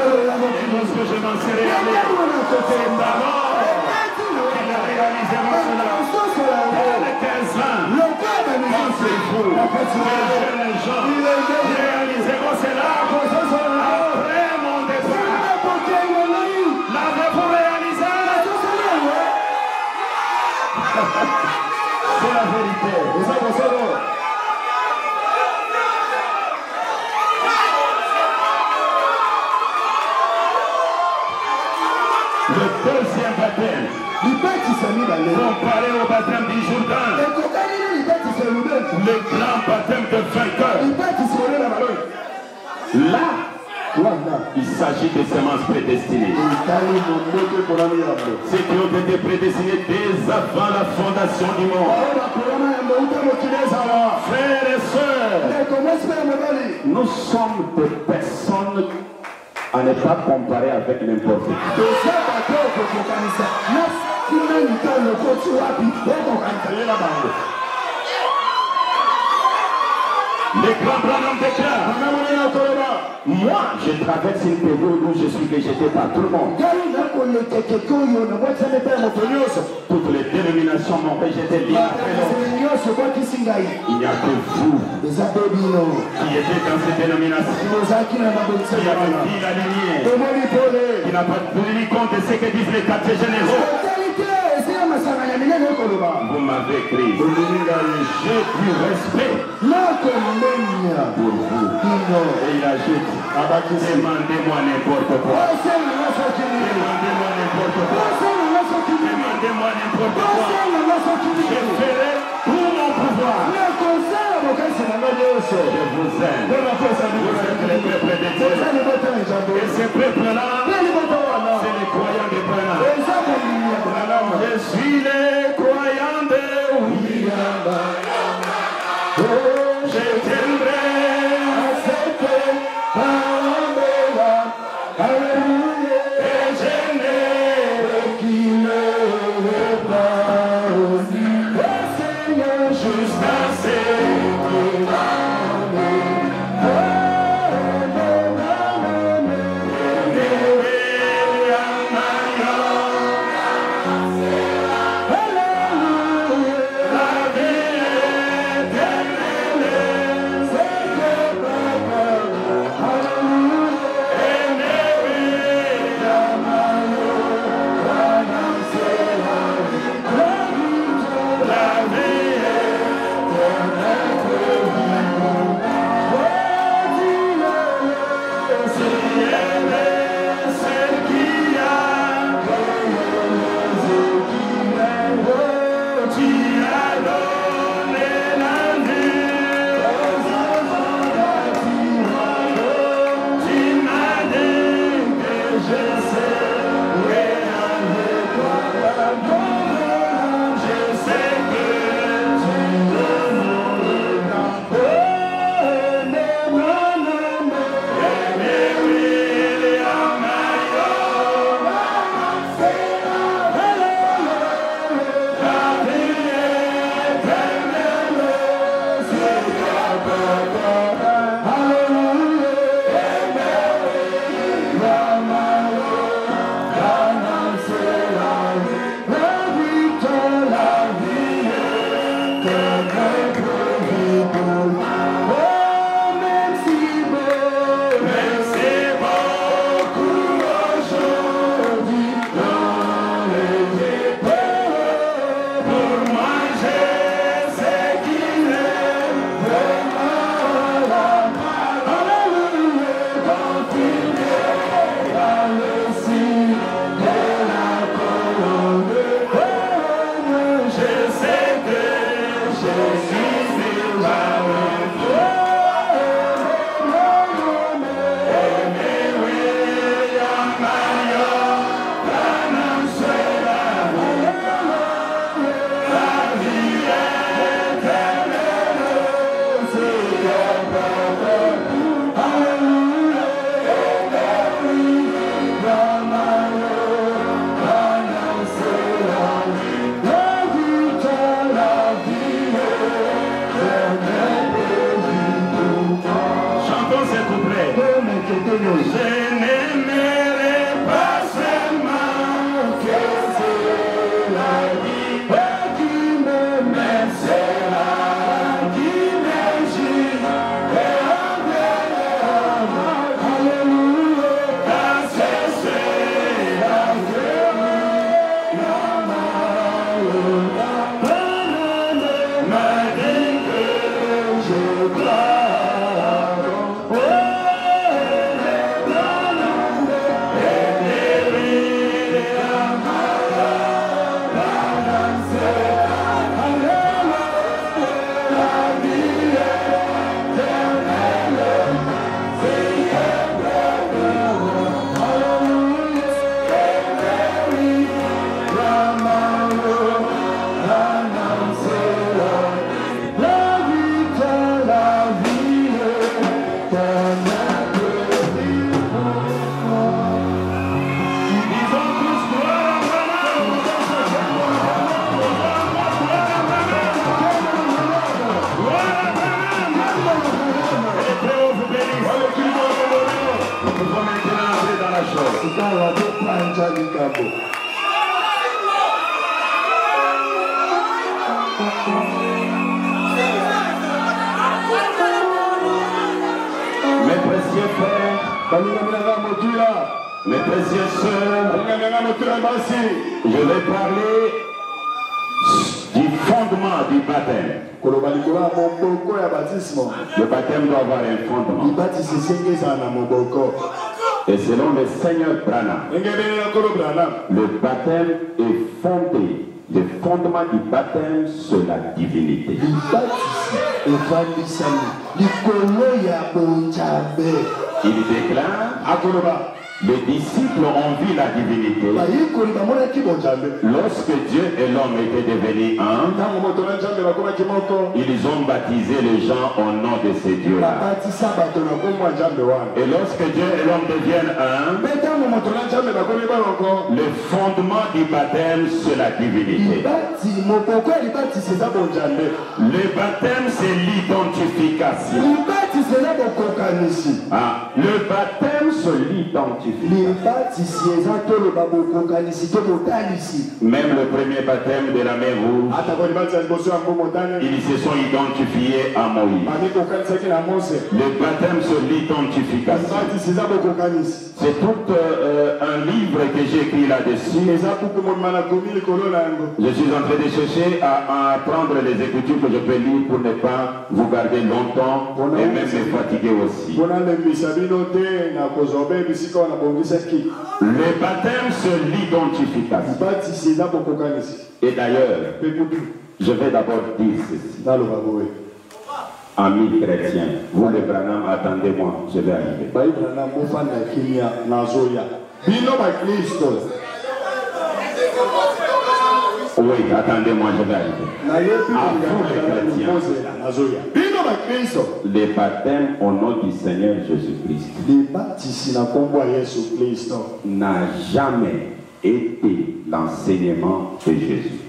Et lorsque je m'en serai allé, c'est alors qu'il a réalisé cela. Les 15 ans, pensez-vous, les jeunes gens réaliseront cela après mon départ. L'avez-vous réalisé? C'est la vérité. Le deuxième baptême, comparé au baptême du Jourdain, le grand baptême de vainqueur. Là, il s'agit de semences prédestinées. Ceux qui ont été prédestinés dès avant la fondation du monde. Frères et sœurs, nous sommes des personnes à ne pas comparer avec n'importe qui. Le grand Branham déclare, moi je traverse une période où je suis végété par tout le monde. Toutes les dénominations m'ont rejeté l'une après l'autre. Il n'y a que vous qui étiez dans cette dénomination, qui avez dit la lumière, qui n'a pas tenu compte de ce que disent les quartiers généraux. Vous m'avez écrit, j'ai du respect pour vous. Et il ajoute, demandez-moi n'importe quoi. Demandez-moi n'importe quoi. Demandez-moi n'importe quoi. Je ferai tout mon pouvoir. Je vous aime. Vous êtes les peuples de Dieu. Et ces peuples-là, c'est les croyants de Branham. Je suis les croyants de William. Je t'aimerai à cette parole-là. Alléluia. Et je n'ai qui ne veut pas aussi. Oh Seigneur, juste assez pour l'âme. Oh, Nzambo. Mes précieux frères, mes précieuses sœurs, je vais parler du fondement du baptême. Le baptême doit avoir un fondement. Et selon le Seigneur Branham, le baptême est fondé. Le fondement du baptême sur la divinité. Il déclare, les disciples ont vu la divinité lorsque Dieu et l'homme étaient devenus un. Ils ont baptisé les gens au nom de ces dieux-là. Et lorsque Dieu et l'homme deviennent un, le fondement du baptême c'est la divinité. Le baptême c'est l'identification. Le baptême c'est l'identification. Même le premier baptême de la mer Rouge, ils se sont identifiés à Moïse. Le baptême sur l'identification. C'est tout un livre que j'ai écrit là-dessus. Je suis en train de chercher à apprendre les écritures que je peux lire pour ne pas vous garder longtemps et même me fatiguer aussi. Le baptême c'est l'identification. Et d'ailleurs, je vais d'abord dire ceci. Amis chrétiens, vous les Branham, attendez-moi, je vais arriver. Oui, attendez-moi, je vais arriver. À vous les chrétiens, les baptêmes au nom du Seigneur Jésus-Christ n'a jamais été l'enseignement de Jésus.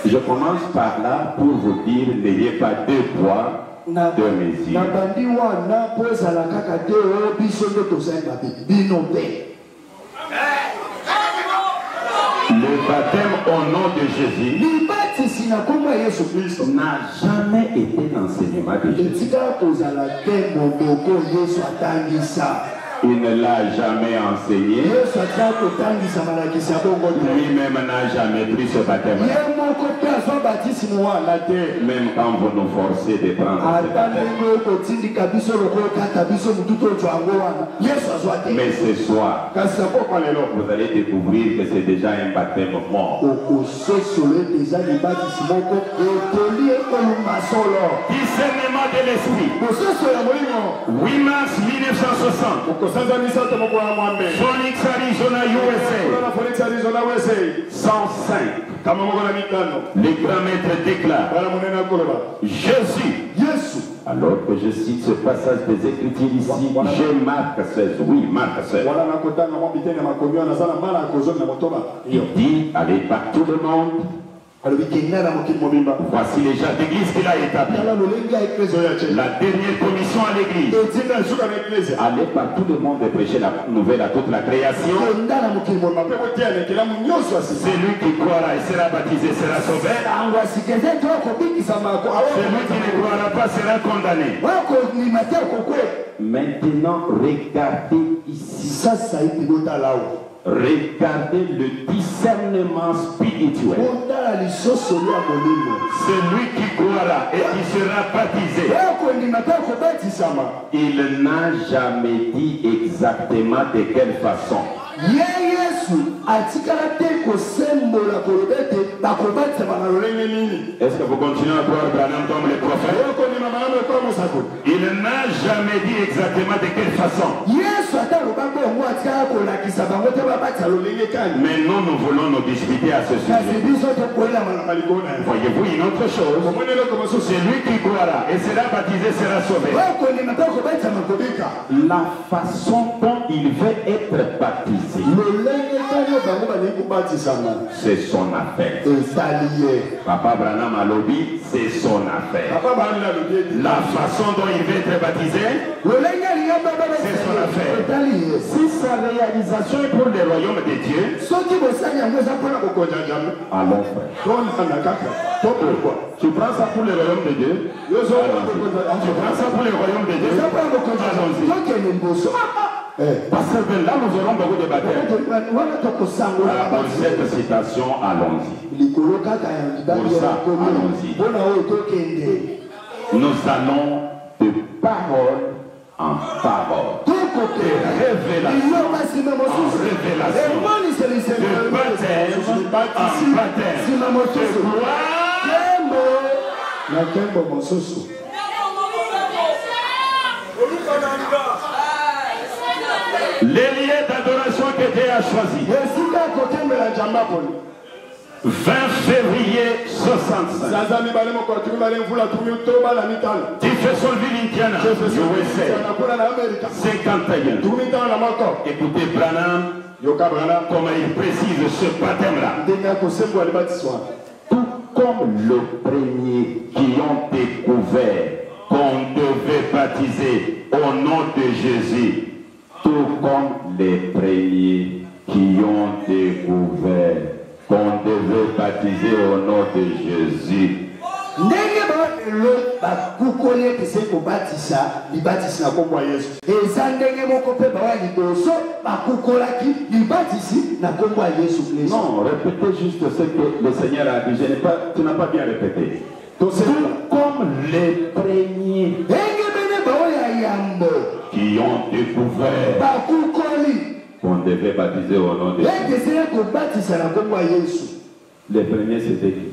Je commence par là pour vous dire, n'ayez pas deux poids, deux mesures. Le baptême au nom de Jésus n'a jamais été l'enseignement de Jésus. Il ne l'a jamais enseigné. Lui-même n'a jamais pris ce baptême. Même quand vous nous forcez de prendre ce baptême. Mais ce soir, vous allez découvrir que c'est déjà un baptême mort. Discernement de l'esprit. 8 mars 1960. Phoenix, Arizona, USA. 105. Les grands maîtres déclarent Jésus. Alors que je cite ce passage des Écritures ici, j'ai Marc 16. Oui, Marc 16. Il dit, allez par tout le monde. Voici les gens d'église qu'il a établi. La dernière commission à l'église. Allez par tout le monde et prêcher la nouvelle à toute la création. Celui qui croira et sera baptisé sera sauvé. Celui qui ne croira pas sera condamné. Maintenant, regardez ici. Regardez le discernement spirituel. Celui qui croira et qui sera baptisé, il n'a jamais dit exactement de quelle façon. Est-ce que vous continuez à croire Branham comme le prophète? Il n'a jamais dit exactement de quelle façon. Mais nous voulons nous disputer à ce sujet. Voyez-vous une autre chose? Celui qui croira et sera baptisé sera sauvé. La façon dont il veut être baptisé, c'est son affaire. Papa Branham a lobby, c'est son affaire. La façon dont il veut être baptisé, c'est son affaire. Si sa réalisation est pour le royaume de Dieu, allons frère. Tu prends ça pour le royaume de Dieu? Tu prends ça pour le royaume de Dieu? Allons-y. Parce que là nous aurons beaucoup de baptêmes. Pour cette citation, allons-y. Pour ça, allons-y. Nous allons de parole en parole, de révélation en révélation, de baptême en baptême, de les lieux d'adoration que Dieu a choisis. 20 février 65. Jeffersonville, Indiana, USA. 51. Écoutez Branham, comment il précise ce baptême-là. Tout comme le premier qui ont découvert qu'on devait baptiser au nom de Jésus, tout comme les premiers qui ont découvert qu'on devait baptiser au nom de Jésus. Non, répétez juste ce que le Seigneur a dit. Tu n'as pas bien répété. Tout comme les premiers qui ont découvert qu'on devait baptiser au nom de Jésus. Les premiers c'était qui?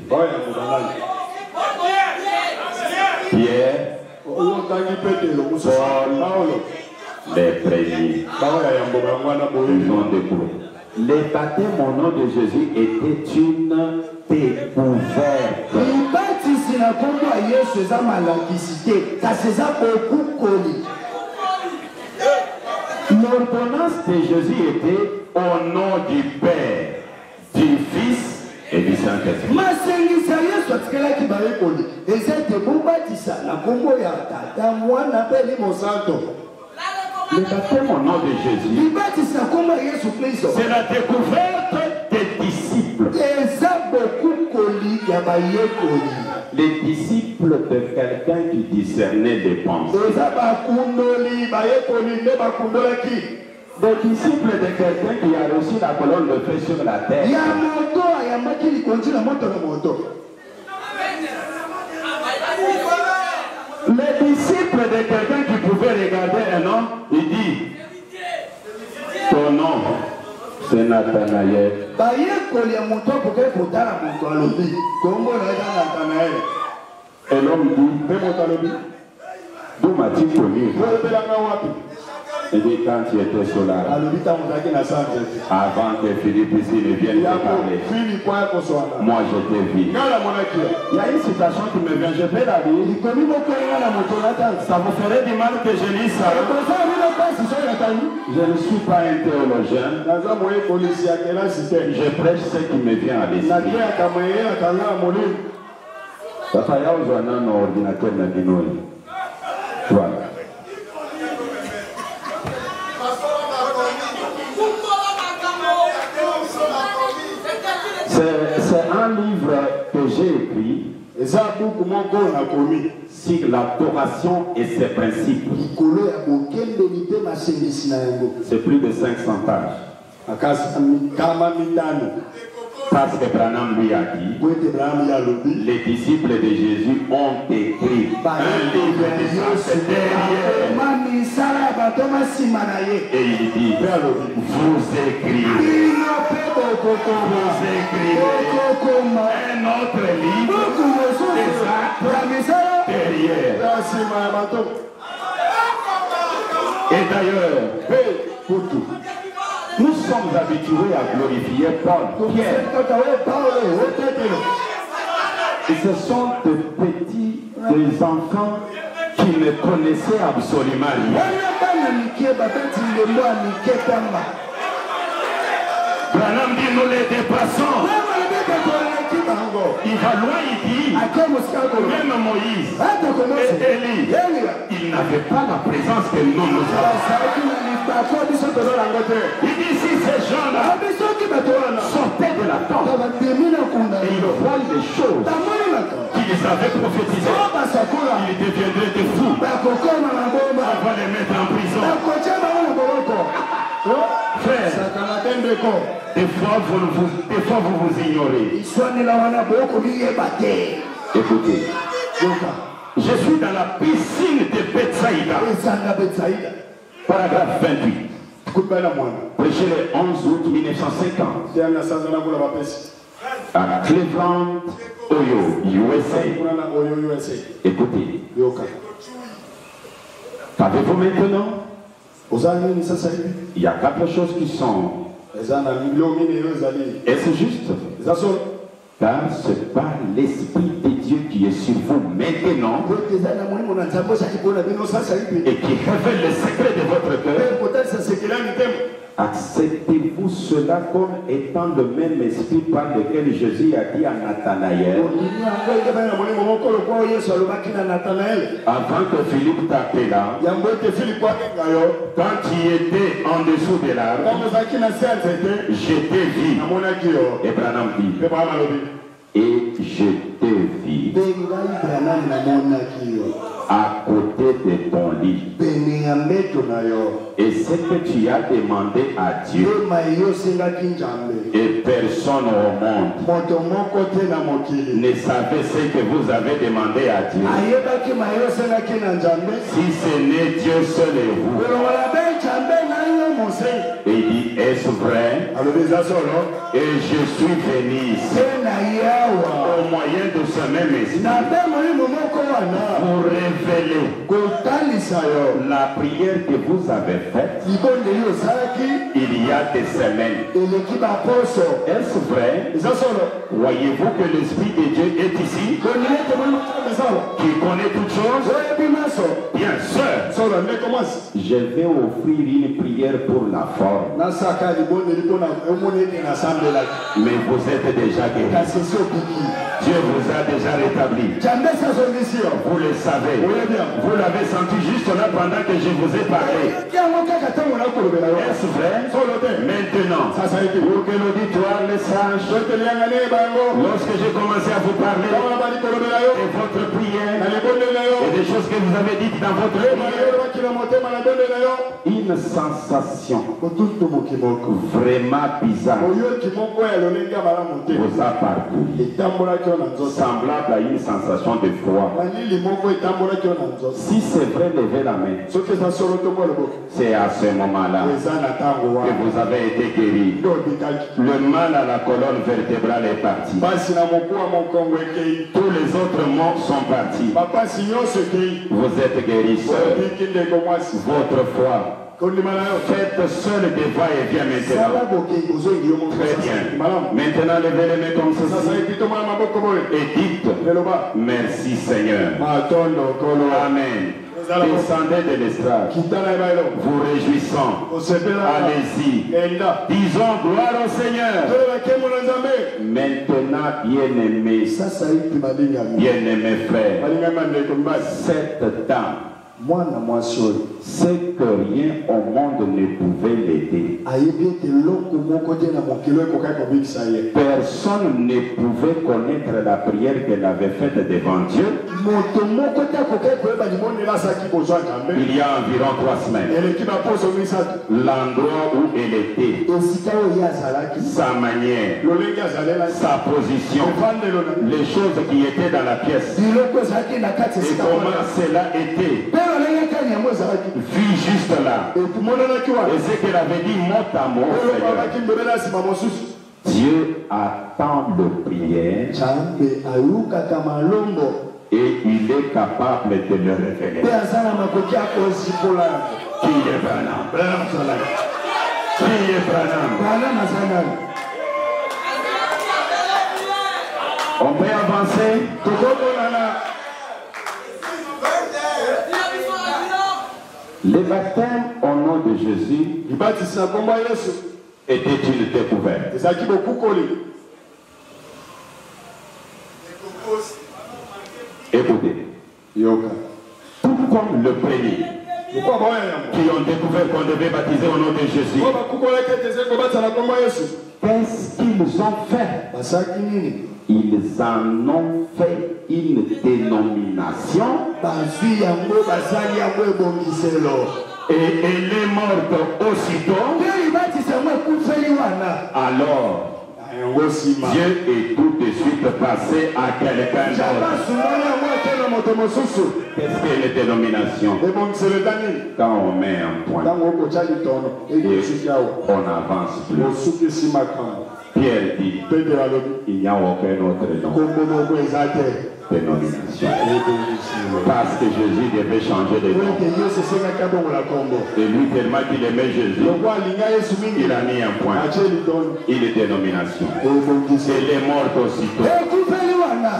Pierre, Paul, les premiers. Ils ont découvert. Les baptêmes au nom de Jésus étaient une découverte. L'ordonnance de Jésus était au nom du Père, du Fils et du Saint-Esprit. Le baptême au nom de Jésus, c'est la découverte des disciples. Les disciples de quelqu'un qui discernait les pensées. Les disciples de quelqu'un qui a reçu la colonne de feu sur la terre. Les disciples de quelqu'un qui pouvait regarder un homme, il dit, ton nom, c'est Nathanaël. Et l'homme dit, d'où m'as-tu connu? Il dit, quand tu étais sur la avant que Philippe ici ne vienne te parler, moi je t'ai vu. Il y a une citation qui me vient, je vais la lire. Ça vous ferait du mal que je lise ça. Je ne suis pas un théologien. Je prêche ce qui me vient à l'esprit. Papa, il y a un ordinateur dans le voilà. C'est un livre que j'ai écrit sur l'adoration et ses principes. C'est plus de 500 pages. Parce que Branham lui a dit, les disciples de Jésus ont écrit un livre de sa derrière. Et il dit, vous écrivez un autre livre de sa derrière. Et d'ailleurs, nous sommes habitués à glorifier Paul, Pierre. Et ce sont des enfants qui ne connaissaient absolument rien. Branham dit, nous les dépassons. Il va loin, il dit, même Moïse et Élie, ils n'avaient pas la présence que nous avons. Il dit, si ces gens-là sortaient de la tente et ils voient les choses qu'ils avaient prophétisées, ils deviendraient des fous. On va les mettre en prison. Frère, des fois vous vous ignorez. Écoutez, je suis dans la piscine de Bethsaïda. Paragraphe 28. Prêché le 11 août 1950 à Cleveland, Ohio, USA. Écoutez, qu'avez-vous maintenant? Il y a quatre choses qui sont. Est-ce juste? Car c'est par l'Esprit de Dieu qui est sur vous maintenant et qui révèle le secret de votre cœur. Acceptez-vous cela comme étant le même esprit par lequel Jésus a dit à Nathanaël, avant que Philippe t'appela, quand tu étais en dessous de l'arbre, je t'ai vu. Et Branham dit, et je t'ai vu à côté de ton lit. Et ce que tu as demandé à Dieu, et personne au monde ne savait ce que vous avez demandé à Dieu, si ce n'est Dieu seul et vous. Et il dit, est-ce vrai? Et je suis venu ici au moyen de ce même esprit pour révéler la prière que vous avez faite il y a des semaines. Est-ce vrai? Voyez-vous que l'Esprit de Dieu est ici, qui connaît toutes choses? Bien sûr, je vais offrir une prière pour la forme, mais vous êtes déjà guéri. Dieu vous a déjà rétabli. Vous le savez. Vous l'avez senti juste là pendant que je vous ai parlé. Est-ce vrai? Maintenant, pour que l'auditoire le sache, lorsque j'ai commencé à vous parler de votre prière et des choses que vous avez dites dans votre prière, une sensation vraiment bizarre vous a parcouru, semblable à une sensation de froid. Si c'est vrai, levez la main. C'est à ce moment-là que vous avez été guéri. Le mal à la colonne vertébrale est parti. Tous les autres mots sont partis. Vous êtes guéri seul. Votre foi. Faites seul des va-et-vient maintenant. Très bien. Maintenant, levez les mains comme ceci. Et dites, merci Seigneur. Amen. Descendez de l'estrade, vous réjouissant. Allez-y. Disons gloire au Seigneur. Maintenant, bien-aimés, bien-aimés frères, cette dame, c'est que rien au monde ne pouvait l'aider. Personne ne pouvait connaître la prière qu'elle avait faite devant Dieu. Il y a environ 3 semaines. L'endroit où elle était, sa manière, sa position, les choses qui étaient dans la pièce, et comment cela était vu juste là. Et ce qu'elle avait dit mot à mot, Dieu attend de prière Et il est capable de le révéler. Qui est Branham? Qui est Branham? On peut avancer. Le baptême au nom de Jésus était une découverte. Écoutez, tout comme le premier qui ont découvert qu'on devait baptiser au nom de Jésus, qu'est-ce qu'ils ont fait? Ils en ont fait une dénomination et elle est morte aussitôt. Alors Dieu est tout de suite passé à quelqu'un d'autre. Qu'est-ce que les dénominations? Quand on met un point, on avance plus. Pierre dit, il n'y a aucun autre nom. Dénomination. Parce que Jésus devait changer de nom. Et lui, tellement qu'il aimait Jésus, il a mis un point. Il est dénomination. Il est mort aussitôt.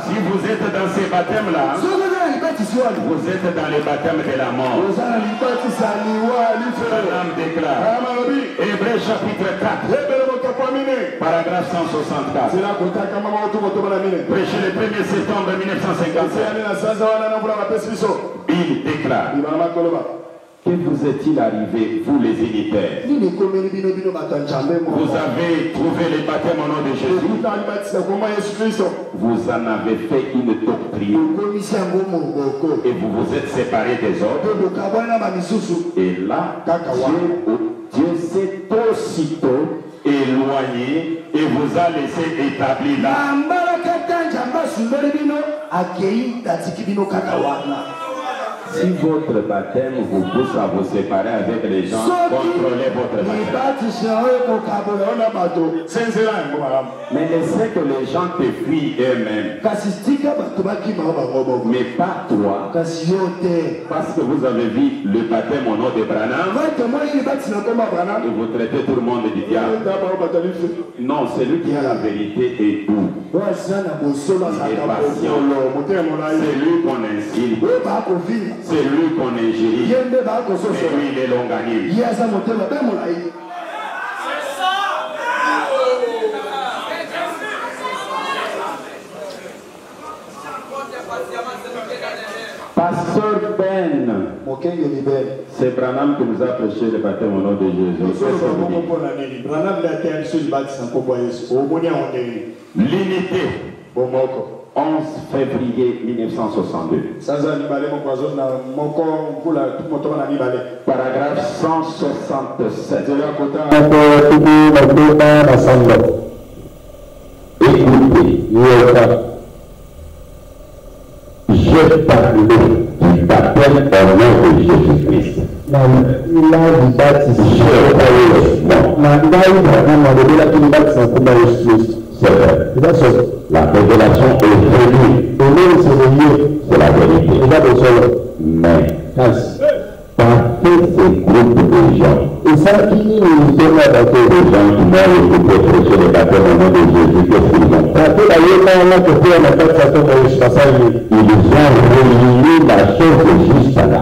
Si vous êtes dans ces baptêmes-là, vous êtes dans le baptême de la mort. L'âme déclare. Hébreux chapitre 4. Paragraphe 164. Prêché le 1er septembre 1957. Il déclare. Que vous est-il arrivé, vous les unitaires? Vous avez trouvé le baptême au nom de Jésus. Vous en avez fait une doctrine. Et vous vous êtes séparés des autres. Et là, Dieu s'est aussitôt éloigné et vous a laissé établir là. Si votre baptême vous pousse à vous séparer avec les gens, contrôlez votre baptême. Mais laissez que les gens te fuient eux-mêmes. Mais pas toi. Parce que vous avez vu le baptême au nom de Branham. Et vous traitez tout le monde du diable. Non, celui qui a la vérité est doux. Il est patient. C'est lui qu'on insulte. C'est lui qu'on ingérie. Et lui, il est longanime. Pasteur Ben, c'est Branham qui nous a prêché le baptême au nom de Jésus. L'unité. 11 février 1962. Paragraphe 167. Écoutez, je parle du baptême au nom de Jésus-Christ. C'est vrai. La révélation est venue. C'est la vérité. Mais par ces groupes de gens, des gens qui m'ont écouté prêcher le baptême au nom de Jésus, qu'est-ce qu'ils ont fait? Ils ont relié la chose jusqu'à là.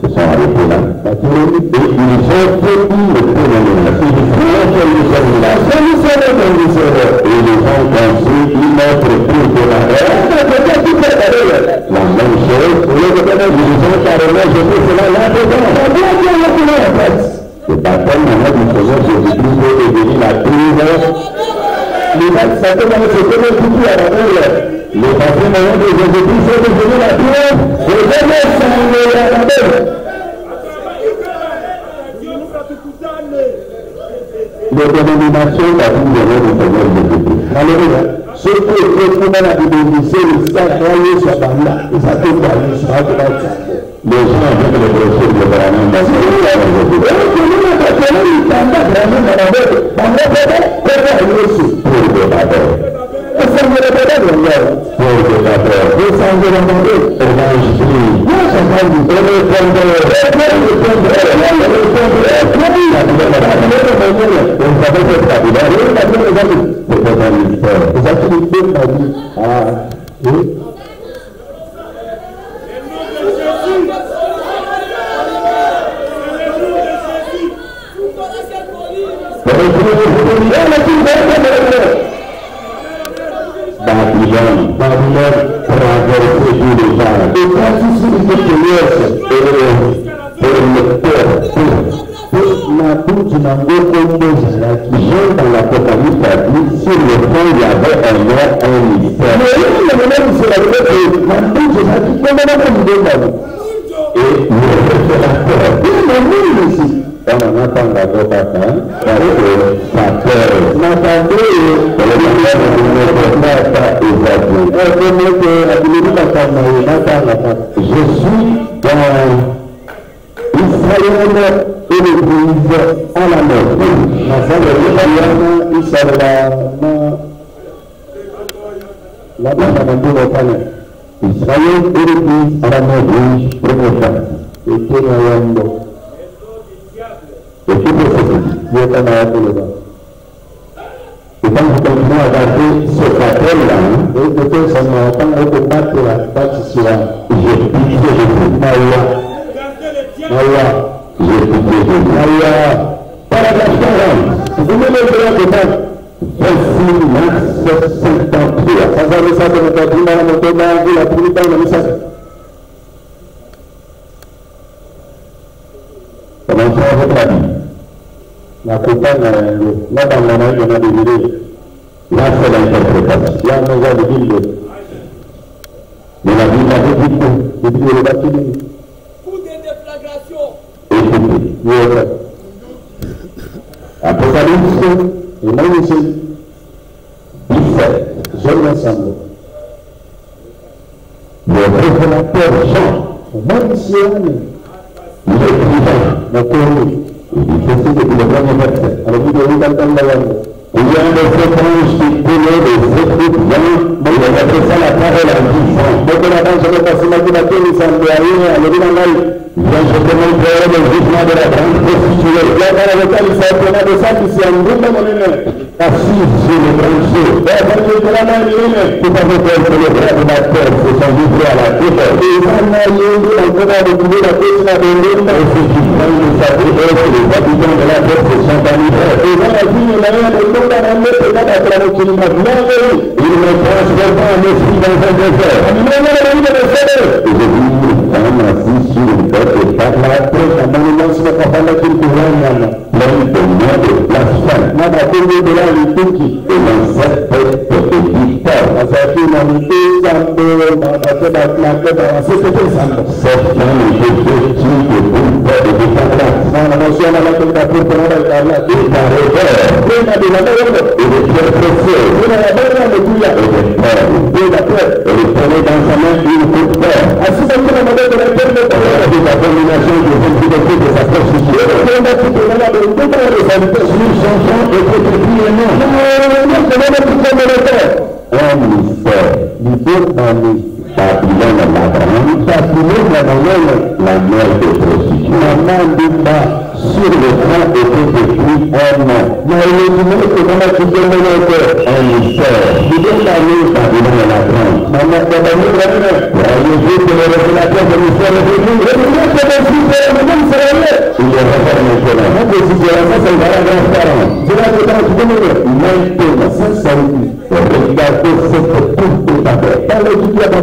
Se sont arrêtés là. Et ils ont fait une dénomination. Et ils ont construit une autre prise de la même chose. Ils ont carrément jeté cela là-dedans. Le baptême du Seigneur Jésus-Christ est devenu la prise. Le baptême de Jésus-Christ est devenu la prise. Les dénominations la vie de Seigneur Jésus-Christ. Alléluia. Ce qui est très souvent la bénédiction, le sacré soit par là. Et ça peut pas aller sur la tête. Les gens viennent le prêcher de Branham. Parce que nous, pour Babylone traversait tous les gens. Et quand tu suis de Jean dans l'Apocalypse a dit, sur le front il y avait un nom, un mystère. Et le révélateur, on en attend la bataille, parce que sa peur, je suis dans Israël et l'Église à la mort. Israël et l'Église à la mort rouge, première phase. Et tout est et quand vous continuez à regarder ce papier-là, j'ai pitié de vous. J'ai pitié de vous. Paragraphe 40. Vous me le direz de moi. 26 mars 53. Ça va ça de notre primaire, notre mari, la primaire, la message. Comment ça va votre avis? La campagne, là, dans la main, on a des idées. Là, c'est l'interprétation. Là, on a des idées. Mais la Bible a dit que depuis le bâtiment. Pour des déflagrations. Écoutez, Apocalypse, et même ici, 17, j'aime ensemble. Le révélateur Jean, même si l'écrivain, mon connu, il dit ceci depuis le premier verset. Alors, vous devez entendre la langue. Il y a un de ces anges qui tenait des écoutes bien, mais il a fait ça la parole en disant. Donc, la dame, je vais passer ma dilaté, il semble à rien, à l'œil dans l'œil. Bien, je te montrerai le jugement de la grande prostituée. Là, dans lequel il s'appellera de ça qui s'est en double monnaie, assis sur le branché. Là, dans le la main, il est tout à fait tel que le bras de la terre se sont livrés à la tête. Et ils en ont eu encore à retrouver la tête sur la donnée. Et ceux qui prennent le sabre, que les habitants de la terre se sont enivrés. Et dans la vie, il y a un de l'autre à mettre peut-être à travers le climat. Il me transporte en esprit dans un désert. Et je dis, un assis sur une tête. Et par la tête, à mon nom, c'est la parole qui couvre plein de noms de blasphème. Nada connu de la liturgie. Et dans cette tête de dictateur, dans cette humanité, cette femme était vêtue de bourreaux de décadence. La notion de la température pour la carrière et la revers. Et les pierres précieuses. Et des perles. Et il prenait dans sa main une coupe d'or. Ainsi que la modèle de la terre de l'abomination de l'impureté de sa prostituée. Sur son front était écrit un nom. Un mystère. Babylone la grande, Babylone la mère des prostituées. La main du bas sur le front était écrit un nom. Mais il est dit que dans la culture de notre un mystère. Il est la nuit Babylone la grande. Maman, Babylone la grande. Le jour que le révélateur de l'histoire est venu, il est révélé maintenant. Même si c'est ça, c'est la grande parole. C'est là que dans tout le monde, maintenant, sincèrement, regardez cette toute affaire. Dans le tout affaire,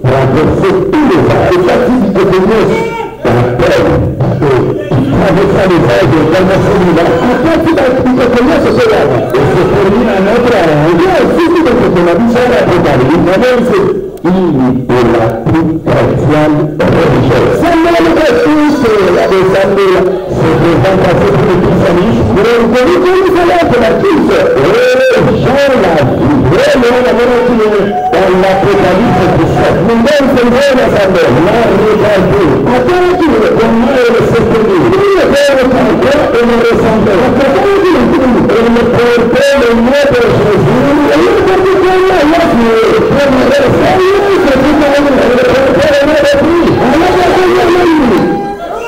traverser tous les âges. Et chaque type de connaisse, la peine, qui traversa les âges de celui-là. Après, tout à fait, de connaisse cela. Et se termine à notre âge. Il y a aussi tout de ce qu'on a vu ça à l'Apocalypse. Même c'est idolâtrie chrétienne religieuse. C'est même que tous la descendée se présente à ce que le christianisme. Mais vous voyez comme cela que la crise. Jean l'a vu. Dans l'Apocalypse 17. Nous même c'est vrai l'assemblée. Là, regardez. Attends, comment est le sécurité? Il est bien le canton et le ressemblait. Il me portait le nom de Jésus. Et il me portait le nom de Jésus.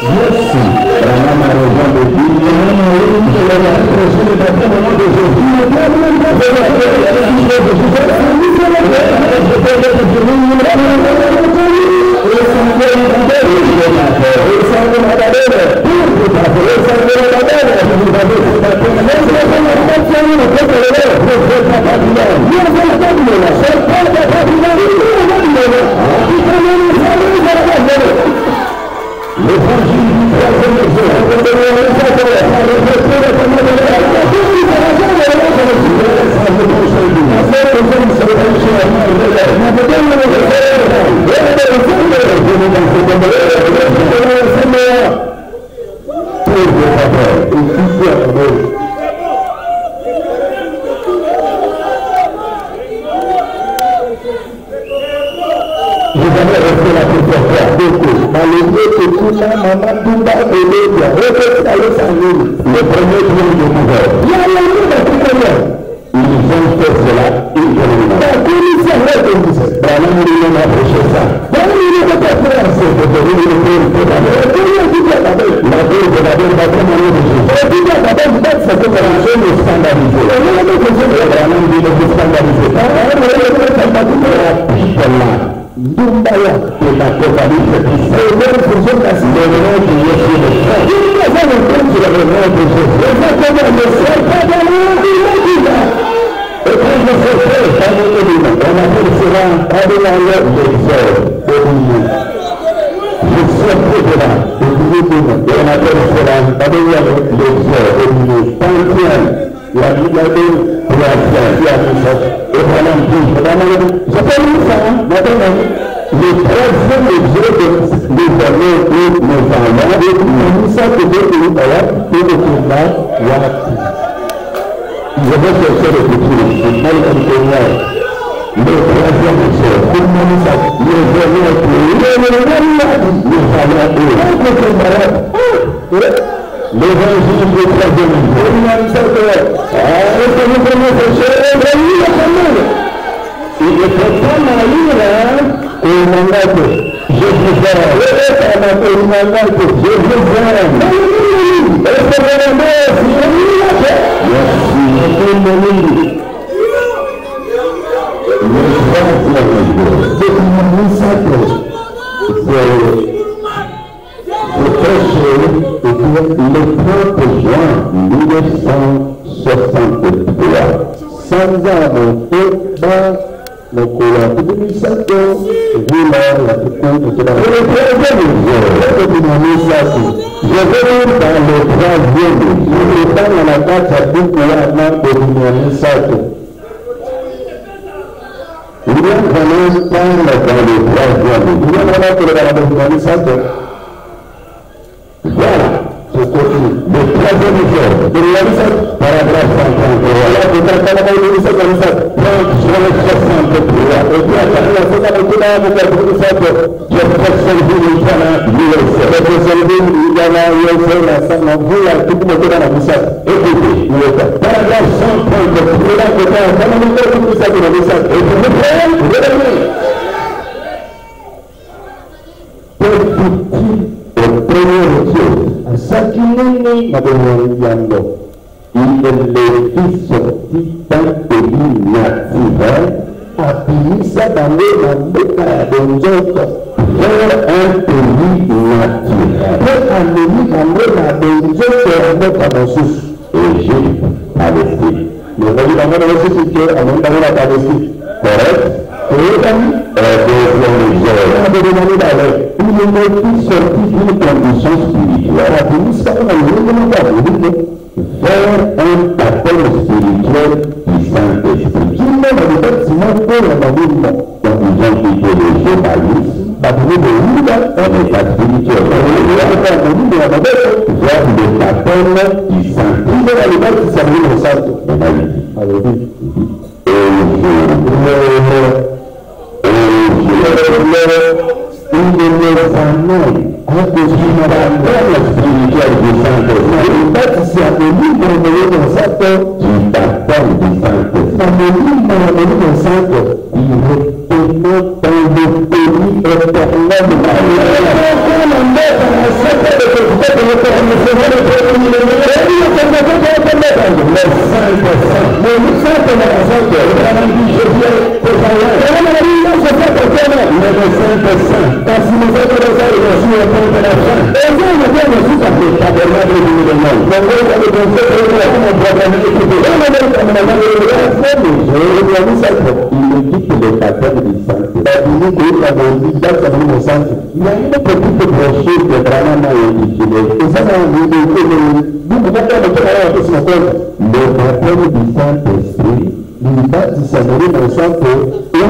Merci. Vraiment, ma raison de dire, je l'ai l'impression de passer au moment de Jésus. Le premier tour de pouvoir. Ils ont fait cela éternellement. La commission a approché ça. La Éternel dit que le baptême du Saint-Esprit, il y a une petite brochure que vraiment est utilisée. Et ça, le baptême du Saint-Esprit, il va s'amener dans le sens que le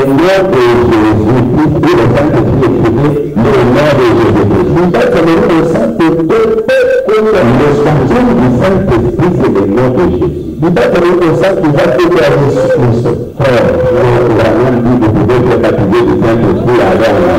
nom de Jésus-Christ et le Saint-Esprit écrivait le nom de Jésus-Christ. Il va s'amener dans le sens que le baptême du Saint-Esprit, c'est le nom de Jésus. Il va s'amener dans le sens qu'il va se faire Jésus-Christ. Frère, on a même dit que vous pouvez être baptisé du Saint-Esprit alors.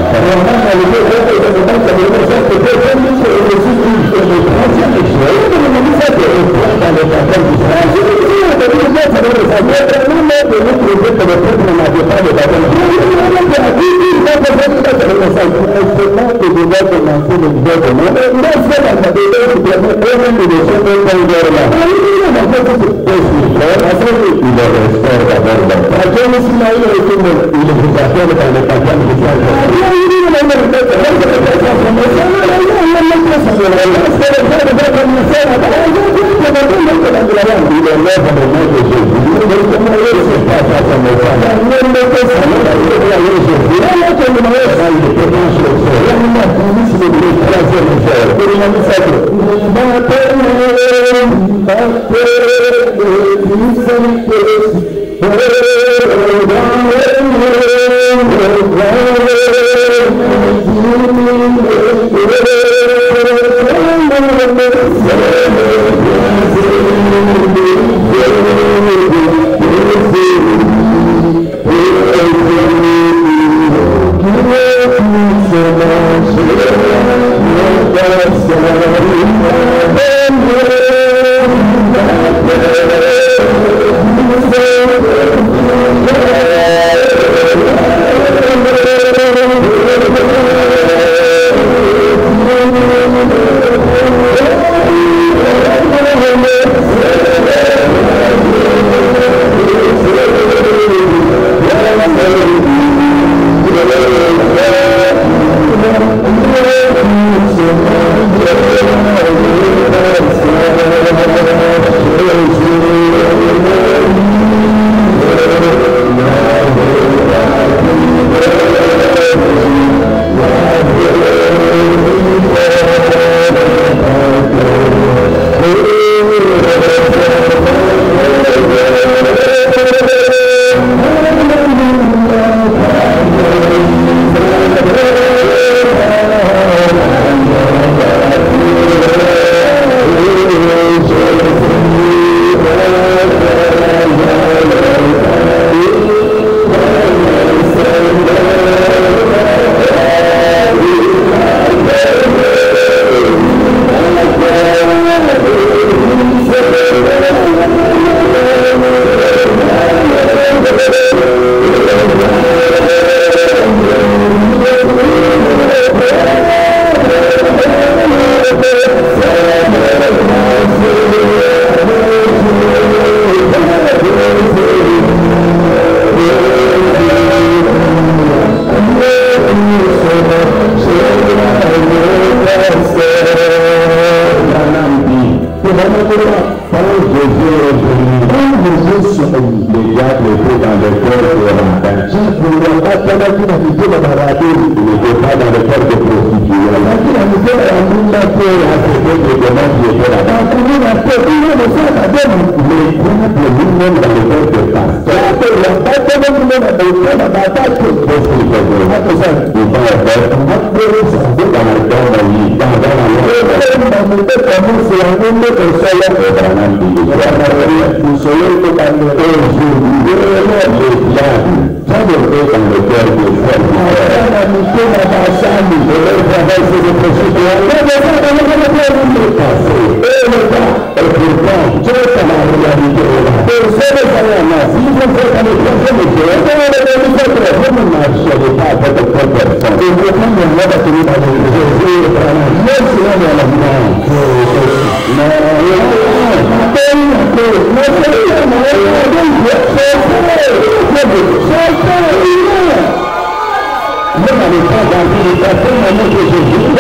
Jésus,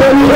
Thank you.